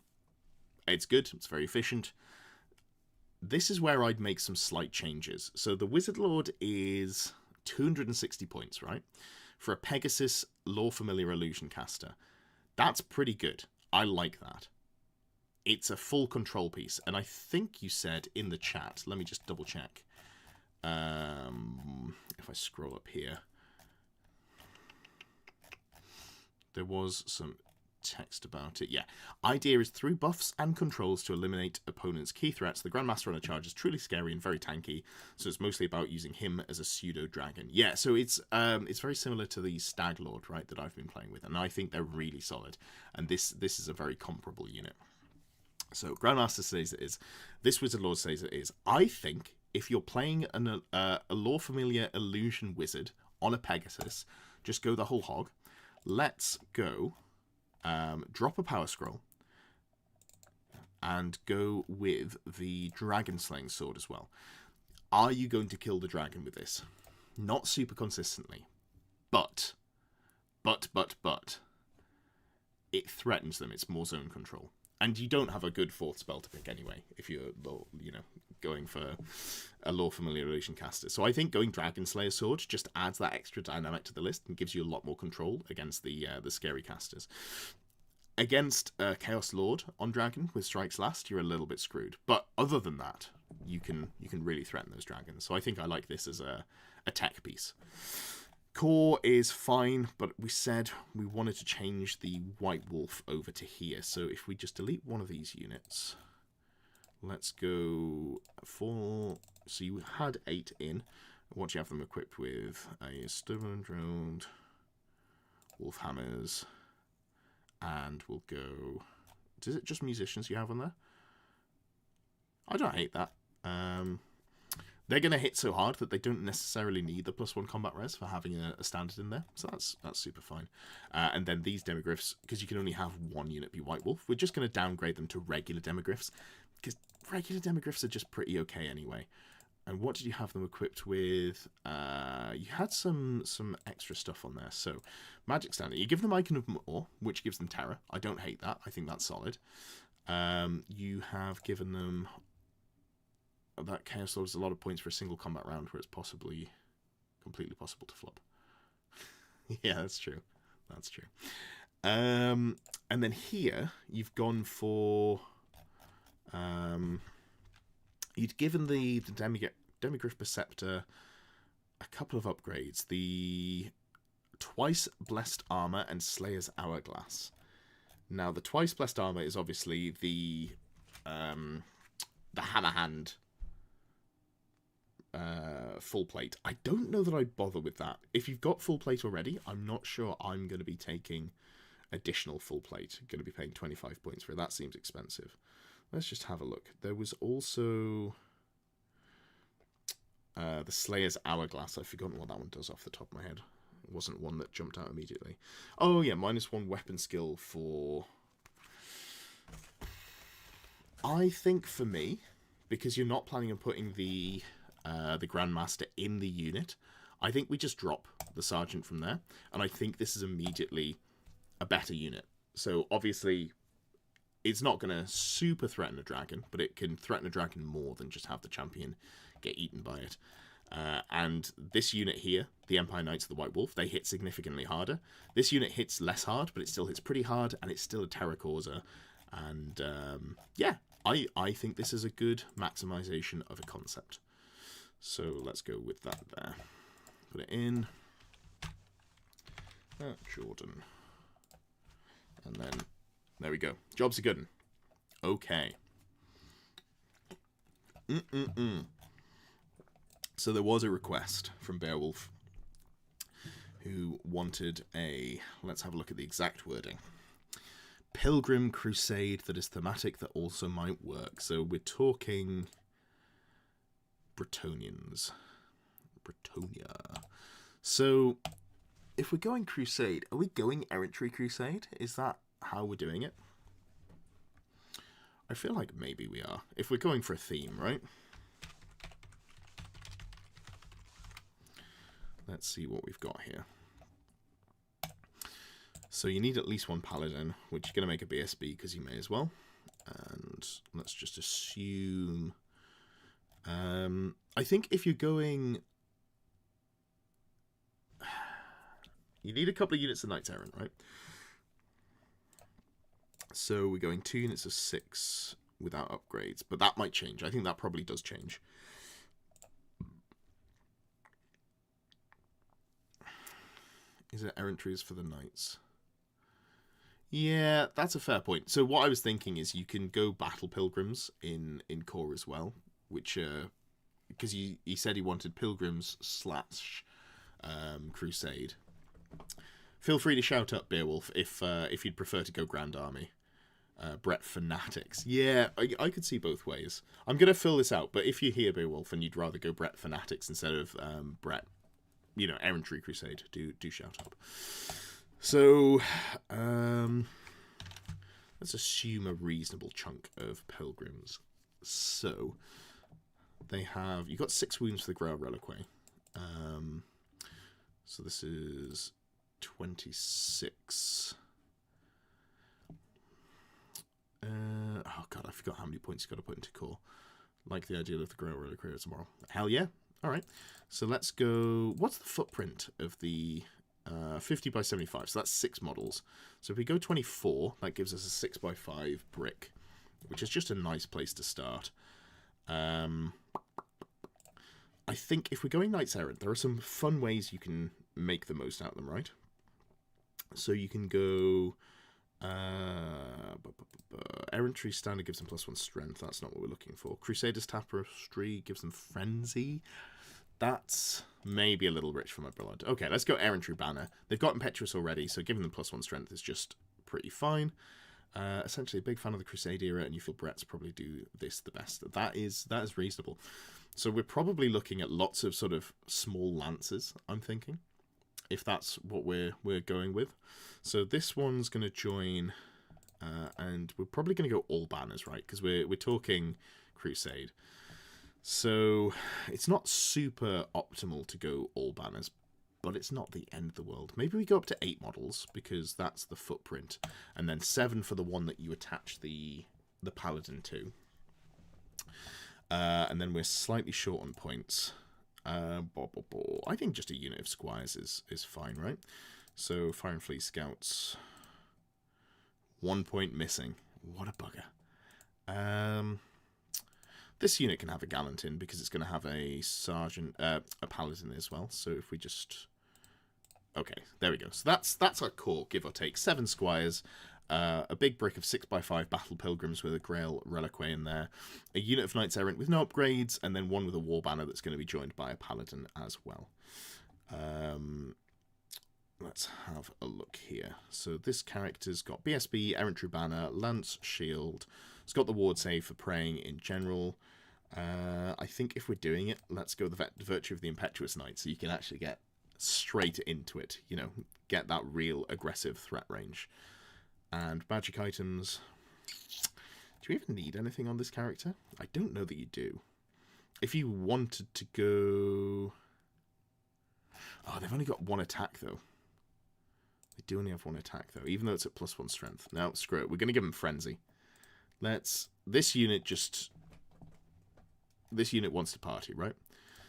Speaker 1: It's good. It's very efficient. This is where I'd make some slight changes. So the Wizard Lord is 260 points, right? For a Pegasus Lore Familiar Illusion caster. That's pretty good. I like that. It's a full control piece. And I think you said in the chat, let me just double check. If I scroll up here. There was some text about it. Yeah. Idea is through buffs and controls to eliminate opponents' key threats. The Grandmaster on a charge is truly scary and very tanky, so it's mostly about using him as a pseudo dragon. Yeah, so it's very similar to the Stag Lord, right, that I've been playing with, and I think they're really solid. And this is a very comparable unit. So Grandmaster says it is. This Wizard Lord says it is. I think if you're playing a Lore Familiar Illusion Wizard on a Pegasus, just go the whole hog. Let's go. Drop a Power Scroll and go with the Dragon Slaying Sword as well. Are you going to kill the dragon with this? Not super consistently, but it threatens them. It's more zone control, and you don't have a good 4th spell to pick anyway if you're, you know, going for a Lore Familiar Illusion caster. So I think going Dragon Slayer Sword just adds that extra dynamic to the list and gives you a lot more control against the scary casters. Against Chaos Lord on Dragon with Strikes Last, you're a little bit screwed. But other than that, you can really threaten those dragons. So I think I like this as a tech piece. Core is fine, but we said we wanted to change the White Wolf over to here. So if we just delete one of these units, let's go for... So you had 8 in. Once you have them equipped with a Stone Drilled, Wolf Hammers, and we'll go... Is it just musicians you have on there? I don't hate that. They're going to hit so hard that they don't necessarily need the +1 combat res for having a standard in there. So that's super fine. And then these demigryphs, because you can only have 1 unit be White Wolf, we're just going to downgrade them to regular demigryphs, because regular demigryphs are just pretty okay anyway. And what did you have them equipped with? You had some extra stuff on there. So, Magic Standard. You give them Icon of More, which gives them Terror. I don't hate that. I think that's solid. You have given them that Chaos Lord is a lot of points for a single combat round where it's possibly completely possible to flop. Yeah, that's true. That's true. And then here you've gone for you'd given the Demigryph Preceptor a couple of upgrades: the Twice Blessed Armor and Slayer's Hourglass. Now, the Twice Blessed Armor is obviously the hammer hand full plate. I don't know that I'd bother with that. If you've got full plate already, I'm not sure I'm going to be taking additional full plate. I'm going to be paying 25 points for it. That seems expensive. Let's just have a look. There was also the Slayer's Hourglass. I've forgotten what that one does off the top of my head. It wasn't one that jumped out immediately. Oh yeah, -1 weapon skill for... I think for me, because you're not planning on putting the Grandmaster in the unit, I think we just drop the Sergeant from there, and I think this is immediately a better unit. So obviously, it's not going to super threaten a dragon, but it can threaten a dragon more than just have the champion get eaten by it. And this unit here, the Empire Knights of the White Wolf, they hit significantly harder. This unit hits less hard, but it still hits pretty hard, and it's still a Terra Causa. And yeah, I think this is a good maximization of a concept. So let's go with that there. Put it in. Jordan. And then, there we go. Job's a good one. Okay. So there was a request from Beowulf, who wanted a, let's have a look at the exact wording, Pilgrim Crusade that is thematic that also might work. So we're talking Bretonians. Bretonia. So if we're going Crusade, are we going Errantry Crusade? Is that how we're doing it? I feel like maybe we are. If we're going for a theme, right? Let's see what we've got here. So you need at least one Paladin, which you're going to make a BSB because you may as well. And let's just assume... I think if you're going... You need a couple of units of Knights Errant, right? So we're going 2 units of 6 without upgrades. But that might change. I think that probably does change. Is it Errantries for the Knights? Yeah, that's a fair point. So what I was thinking is you can go Battle Pilgrims in core as well, which because he said he wanted Pilgrims / Crusade. Feel free to shout up, Beowulf, if you'd prefer to go Grand Army. Brett Fanatics. Yeah, I could see both ways. I'm going to fill this out, but if you're here, Beowulf, and you'd rather go Brett Fanatics instead of Brett, you know, Errantry Crusade, do shout up. So, let's assume a reasonable chunk of Pilgrims. So, they have... You've got 6 wounds for the Grail Reliquary. So this is 26. Oh god, I forgot how many points you got to put into core. Like the idea of the Grail Reliquary tomorrow. Hell yeah. Alright. So let's go... What's the footprint of the... 50 by 75, so that's 6 models. So if we go 24, that gives us a 6 by 5 brick, which is just a nice place to start. I think if we're going Knights Errant, there are some fun ways you can make the most out of them, right? So you can go... Errantry Standard gives them +1 strength, that's not what we're looking for. Crusaders Tapestry gives them Frenzy. That's maybe a little rich for my blood. Okay, let's go Errantry Banner. They've got Impetuous already, so giving them +1 strength is just pretty fine. Essentially, a big fan of the Crusade era, and you feel Bretts probably do this the best. That is reasonable. So we're probably looking at lots of sort of small lances, I'm thinking, if that's what we're going with. So this one's going to join, and we're probably going to go all banners, right? Because we're talking Crusade. So it's not super optimal to go all banners, but it's not the end of the world. Maybe we go up to 8 models, because that's the footprint, and then 7 for the one that you attach the Paladin to. And then we're slightly short on points. I think just a unit of squires is fine, right? So Fire and Fleet Scouts. 1 point missing. What a bugger. This unit can have a gallant in because it's going to have a sergeant, a paladin as well. So if we just... Okay, there we go. So that's our core, give or take. 7 squires, a big brick of 6x5 battle pilgrims with a Grail Reliquary in there, a unit of knights errant with no upgrades, and then one with a war banner that's going to be joined by a paladin as well. Let's have a look here. So this character's got BSB, errantry banner, lance, shield. It's got the ward save for praying in general. I think if we're doing it, let's go the virtue of the impetuous knight, so you can actually get straight into it, you know, get that real aggressive threat range. And magic items. Do you even need anything on this character? I don't know that you do. If you wanted to go... Oh, they've only got 1 attack, though. They do only have 1 attack, though, even though it's at +1 strength. No, screw it. We're going to give them Frenzy. This unit wants to party, right?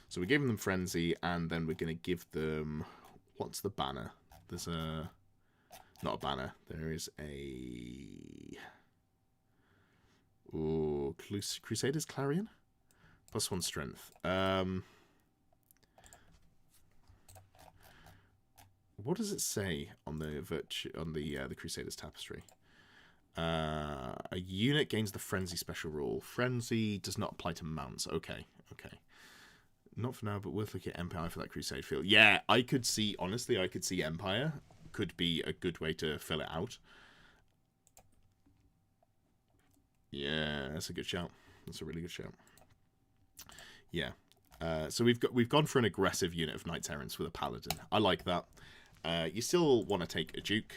Speaker 1: So we're giving them Frenzy, and then we're going to give them... What's the banner? There's a... Not a banner. There is a... Oh, Crusader's Clarion? +1 strength. What does it say on the Crusader's Tapestry? A unit gains the Frenzy special rule. Frenzy does not apply to mounts. Okay, okay. Not for now, but worth looking at Empire for that Crusade field. Yeah, I could see, honestly, I could see Empire could be a good way to fill it out. Yeah, that's a good shout. That's a really good shout. Yeah. So we've gone for an aggressive unit of Knights Errants with a Paladin. I like that. You still want to take a Duke.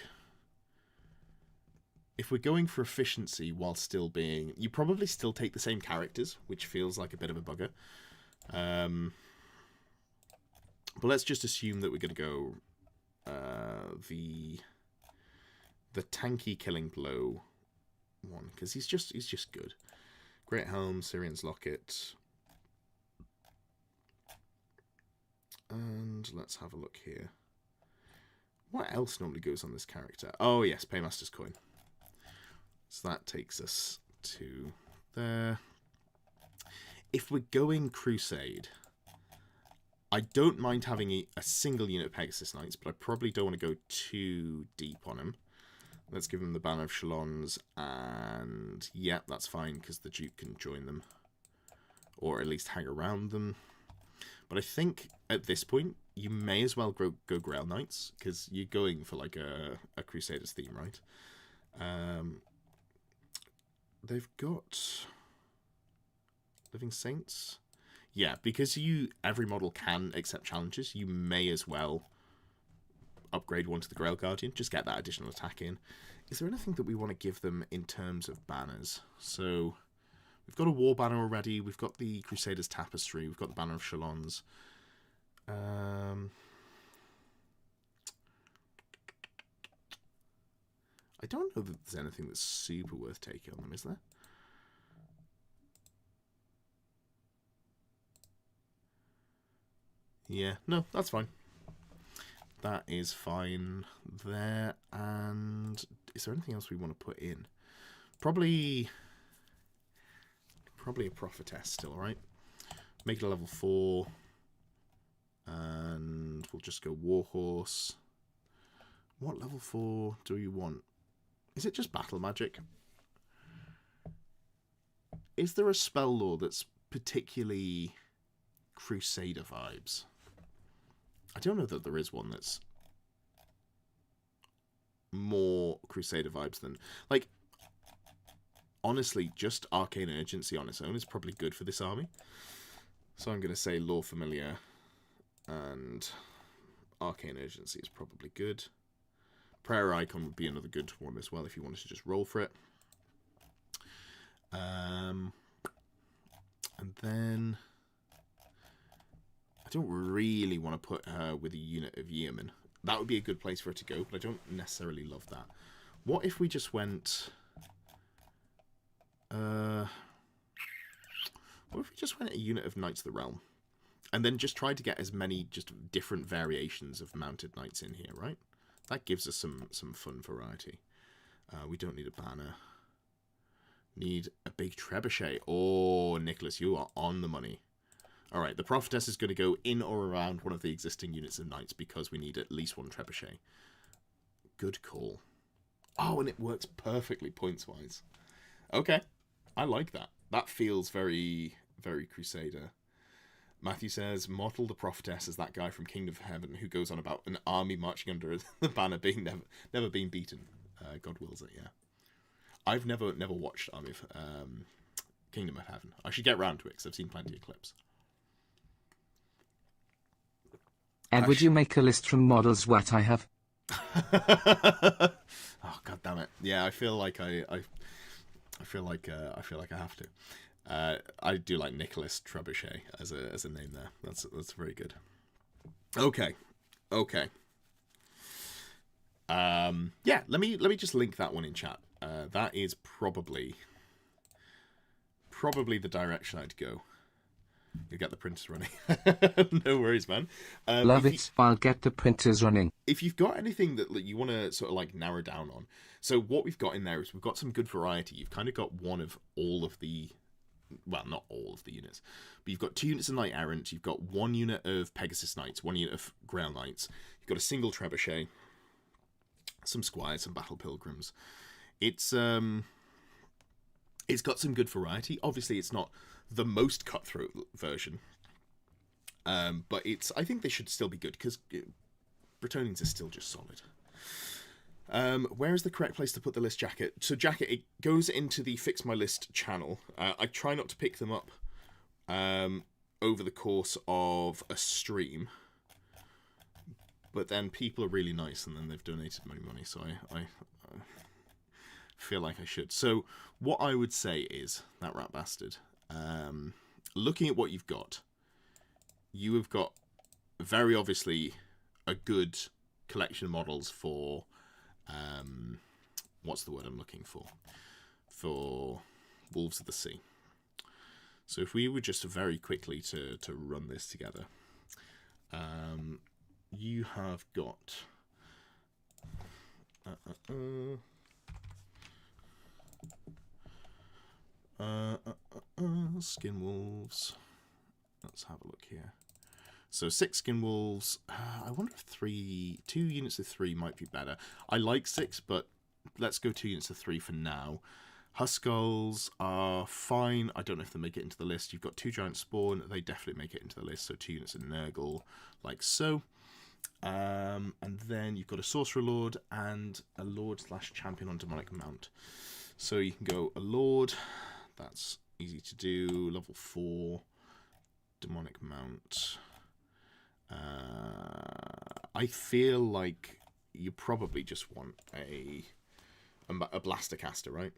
Speaker 1: If we're going for efficiency while still being... You probably still take the same characters, which feels like a bit of a bugger. But let's just assume that we're going to go the tanky killing blow one, because he's just good. Great Helm, Syrian's Locket. And let's have a look here. What else normally goes on this character? Oh yes, Paymaster's Coin. So that takes us to there. If we're going Crusade, I don't mind having a single unit of Pegasus Knights, but I probably don't want to go too deep on him. Let's give him the Banner of Shalons, and yeah, that's fine, because the Duke can join them. Or at least hang around them. But I think, at this point, you may as well go Grail Knights, because you're going for like a Crusaders theme, right? They've got Living Saints. Yeah, because every model can accept challenges, you may as well upgrade one to the Grail Guardian. Just get that additional attack in. Is there anything that we want to give them in terms of banners? So we've got a War Banner already. We've got the Crusaders Tapestry. We've got the Banner of Shalons. I don't know that there's anything that's super worth taking on them, is there? Yeah, no, that's fine. That is fine there. And is there anything else we want to put in? Probably a Prophetess still, right? Make it a level 4. And we'll just go Warhorse. What level 4 do you want? Is it just battle magic? Is there a spell lore that's particularly Crusader vibes? I don't know that there is one that's more Crusader vibes than... Like, honestly, just Arcane Urgency on its own is probably good for this army. So I'm going to say Lore Familiar and Arcane Urgency is probably good. Prayer Icon would be another good one as well if you wanted to just roll for it. And then... I don't really want to put her with a unit of Yeomen. That would be a good place for her to go, but I don't necessarily love that. What if we just went... What if we just went a unit of Knights of the Realm? And then just tried to get as many just different variations of mounted knights in here, right? That gives us some fun variety. We don't need a banner. Need a big trebuchet. Oh, Nicholas, you are on the money. All right, the prophetess is going to go in or around one of the existing units of knights because we need at least one trebuchet. Good call. Oh, and it works perfectly points-wise. Okay, I like that. That feels very, very Crusader. Matthew says, model the prophetess as that guy from Kingdom of Heaven who goes on about an army marching under the banner being never being beaten. God wills it, yeah. I've never watched Army of Kingdom of Heaven. I should get round to it because I've seen plenty of clips.
Speaker 2: And would you make a list from models what I have?
Speaker 1: Oh, god damn it! Yeah, I feel like I feel like I have to. I do like Nicholas Trebuchet as a name there. That's very good. Okay. Yeah, let me just link that one in chat. That is probably the direction I'd go. You get the printers running. No worries, man.
Speaker 2: Love it. I'll get the printers running.
Speaker 1: If you've got anything that you want to sort of like narrow down on, so what we've got in there is we've got some good variety. You've kind of got one of all of the, well, not all of the units, but you've got 2 units of Knight Errant. You've got 1 unit of Pegasus Knights, 1 unit of Grail Knights. You've got a single trebuchet, some squires, some battle pilgrims. It's got some good variety. Obviously, it's not the most cutthroat version, but I think they should still be good because Bretonians are still just solid. Where is the correct place to put the list jacket? So jacket, it goes into the Fix My List channel. I try not to pick them up over the course of a stream, but then people are really nice and then they've donated money, so I feel like I should. So what I would say is, that rat bastard, looking at what you've got, you have got very obviously a good collection of models for what's the word I'm looking for Wolves of the Sea. So if we were just very quickly to run this together, you have got Skin Wolves. Let's have a look here. So 6 Skin Wolves. I wonder if 2 units of 3 might be better. I like 6, but let's go 2 units of 3 for now. Huskulls are fine. I don't know if they make it into the list. You've got 2 Giant Spawn. They definitely make it into the list. So 2 units of Nurgle, like so. And then you've got a Sorcerer Lord and a Lord/Champion on Demonic Mount. So you can go a Lord. That's easy to do. Level 4. Demonic Mount. I feel like you probably just want a Blaster Caster, right?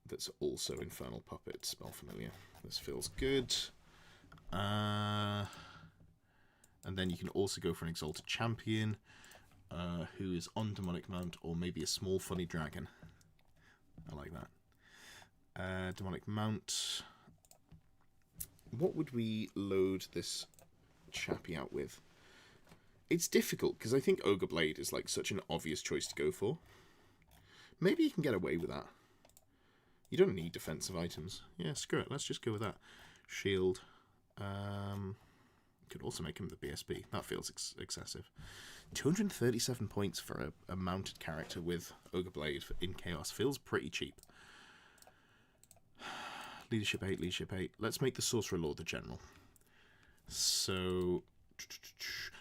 Speaker 1: That's also Infernal Puppet, Spell Familiar. This feels good. And then you can also go for an Exalted Champion, who is on Demonic Mount, or maybe a small funny dragon. I like that. Demonic Mount. What would we load this chappy out with? It's difficult, because I think Ogre Blade is like such an obvious choice to go for. Maybe you can get away with that. You don't need defensive items. Yeah, screw it. Let's just go with that. Shield. Could also make him the BSB. That feels excessive. 237 points for a mounted character with Ogre Blade in Chaos feels pretty cheap. Leadership 8, Leadership 8. Let's make the Sorcerer Lord the General. So...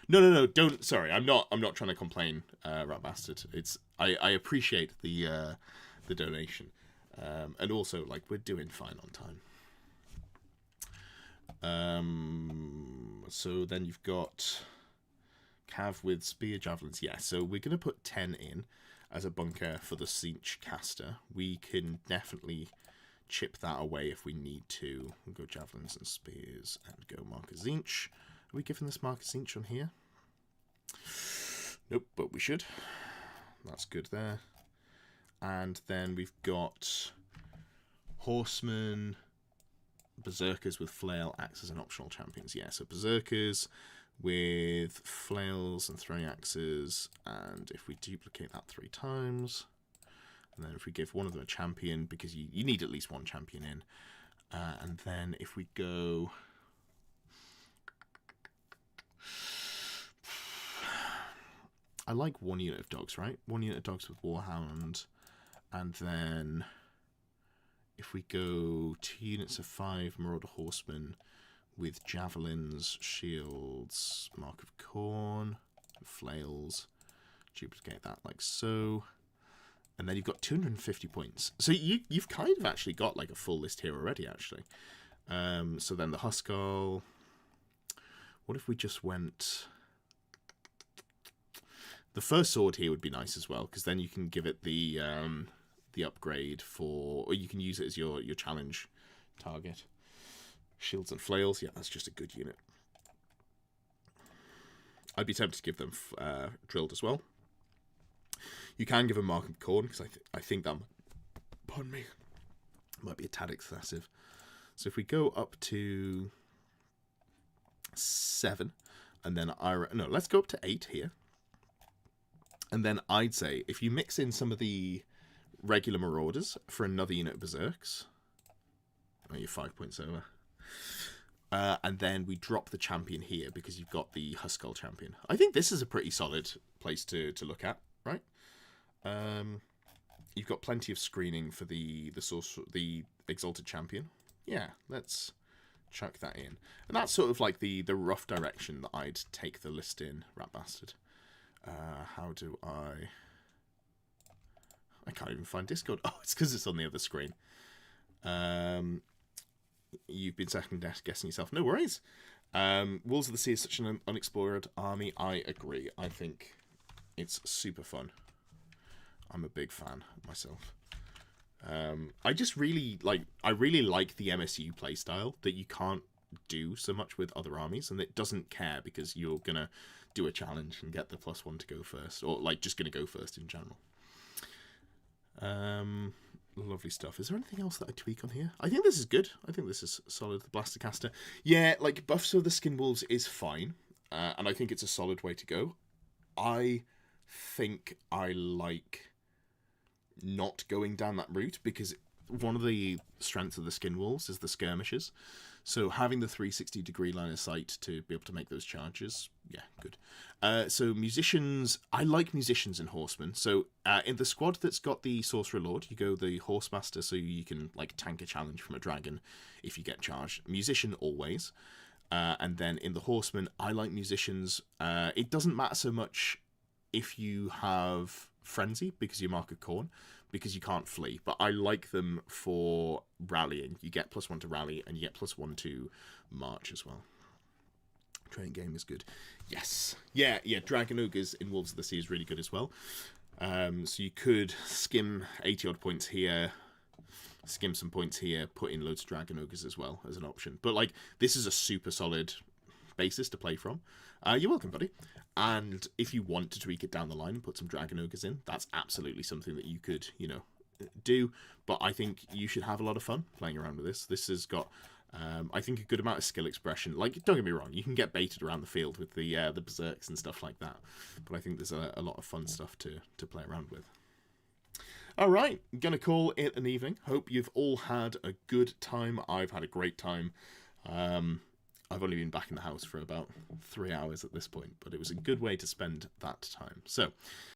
Speaker 1: No, don't... Sorry, I'm not trying to complain, Rat Bastard. I appreciate the donation. And also, like, we're doing fine on time. So then you've got Cav with Spear Javelins. Yeah, so we're going to put 10 in as a bunker for the Tzeentch caster. We can definitely chip that away if we need to. We'll go Javelins and Spears and go Marcus Tzeentch. Are we giving this Marcus Tzeentch on here? Nope, but we should. That's good there. And then we've got Horsemen, berserkers with flail acts as an optional champions. Yeah, so berserkers with flails and throwing axes, and if we duplicate that 3 times, and then if we give one of them a champion, because you need at least one champion in, and then if we go... I like 1 unit of dogs, right? 1 unit of dogs with Warhound, and then if we go 2 units of 5 Marauder Horsemen with javelins, shields, Mark of Corn, flails, duplicate that like so, and then you've got 250 points. So you've kind of actually got like a full list here already, actually. So then the Huskal. What if we just went... The first sword here would be nice as well, because then you can give it the upgrade for... Or you can use it as your challenge target. Shields and flails. Yeah, that's just a good unit. I'd be tempted to give them drilled as well. You can give a Mark of Corn, because I think that... Pardon me. Might be a tad excessive. So if we go up to 7, and then no, let's go up to 8 here. And then I'd say, if you mix in some of the regular Marauders for another unit of Berserks... Oh, you're 5 points over. And then we drop the champion here, because you've got the Huskal champion. I think this is a pretty solid place to look at, right? You've got plenty of screening for the Exalted Champion. Yeah, let's chuck that in. And that's sort of like the rough direction that I'd take the list in, Rat Bastard. How do I can't even find Discord. Oh, it's because it's on the other screen. You've been second guessing yourself. No worries. Wolves of the Sea is such an unexplored army. I agree. I think it's super fun. I'm a big fan myself. I just really like the MSU playstyle that you can't do so much with other armies, and it doesn't care because you're gonna do a challenge and get the +1 to go first, or like just gonna go first in general. Lovely stuff. Is there anything else that I tweak on here? I think this is good. I think this is solid. The Blaster Caster. Yeah, like Buffs of the Skin Wolves is fine, and I think it's a solid way to go. I think I like not going down that route, because one of the strengths of the Skin Wolves is the skirmishes. So having the 360-degree line of sight to be able to make those charges, yeah, good. So musicians, I like musicians and horsemen. So in the squad that's got the Sorcerer Lord, you go the Horsemaster, so you can like tank a challenge from a dragon if you get charged. Musician always. And then in the horsemen, I like musicians. It doesn't matter so much if you have Frenzy, because you Mark of Corn, because you can't flee. But I like them for rallying. You get +1 to rally, and you get +1 to march as well. Training game is good. Yes. Yeah, Dragon Ogres in Wolves of the Sea is really good as well. So you could skim 80-odd points here, skim some points here, put in loads of Dragon Ogres as well as an option. But, like, this is a super solid basis to play from. You're welcome, buddy. And if you want to tweak it down the line and put some Dragon Ogres in, that's absolutely something that you could, do. But I think you should have a lot of fun playing around with this. This has got, I think, a good amount of skill expression. Like, don't get me wrong, you can get baited around the field with the Berserks and stuff like that. But I think there's a lot of fun stuff to play around with. All right, gonna call it an evening. Hope you've all had a good time. I've had a great time. I've only been back in the house for about 3 hours at this point, but it was a good way to spend that time. So,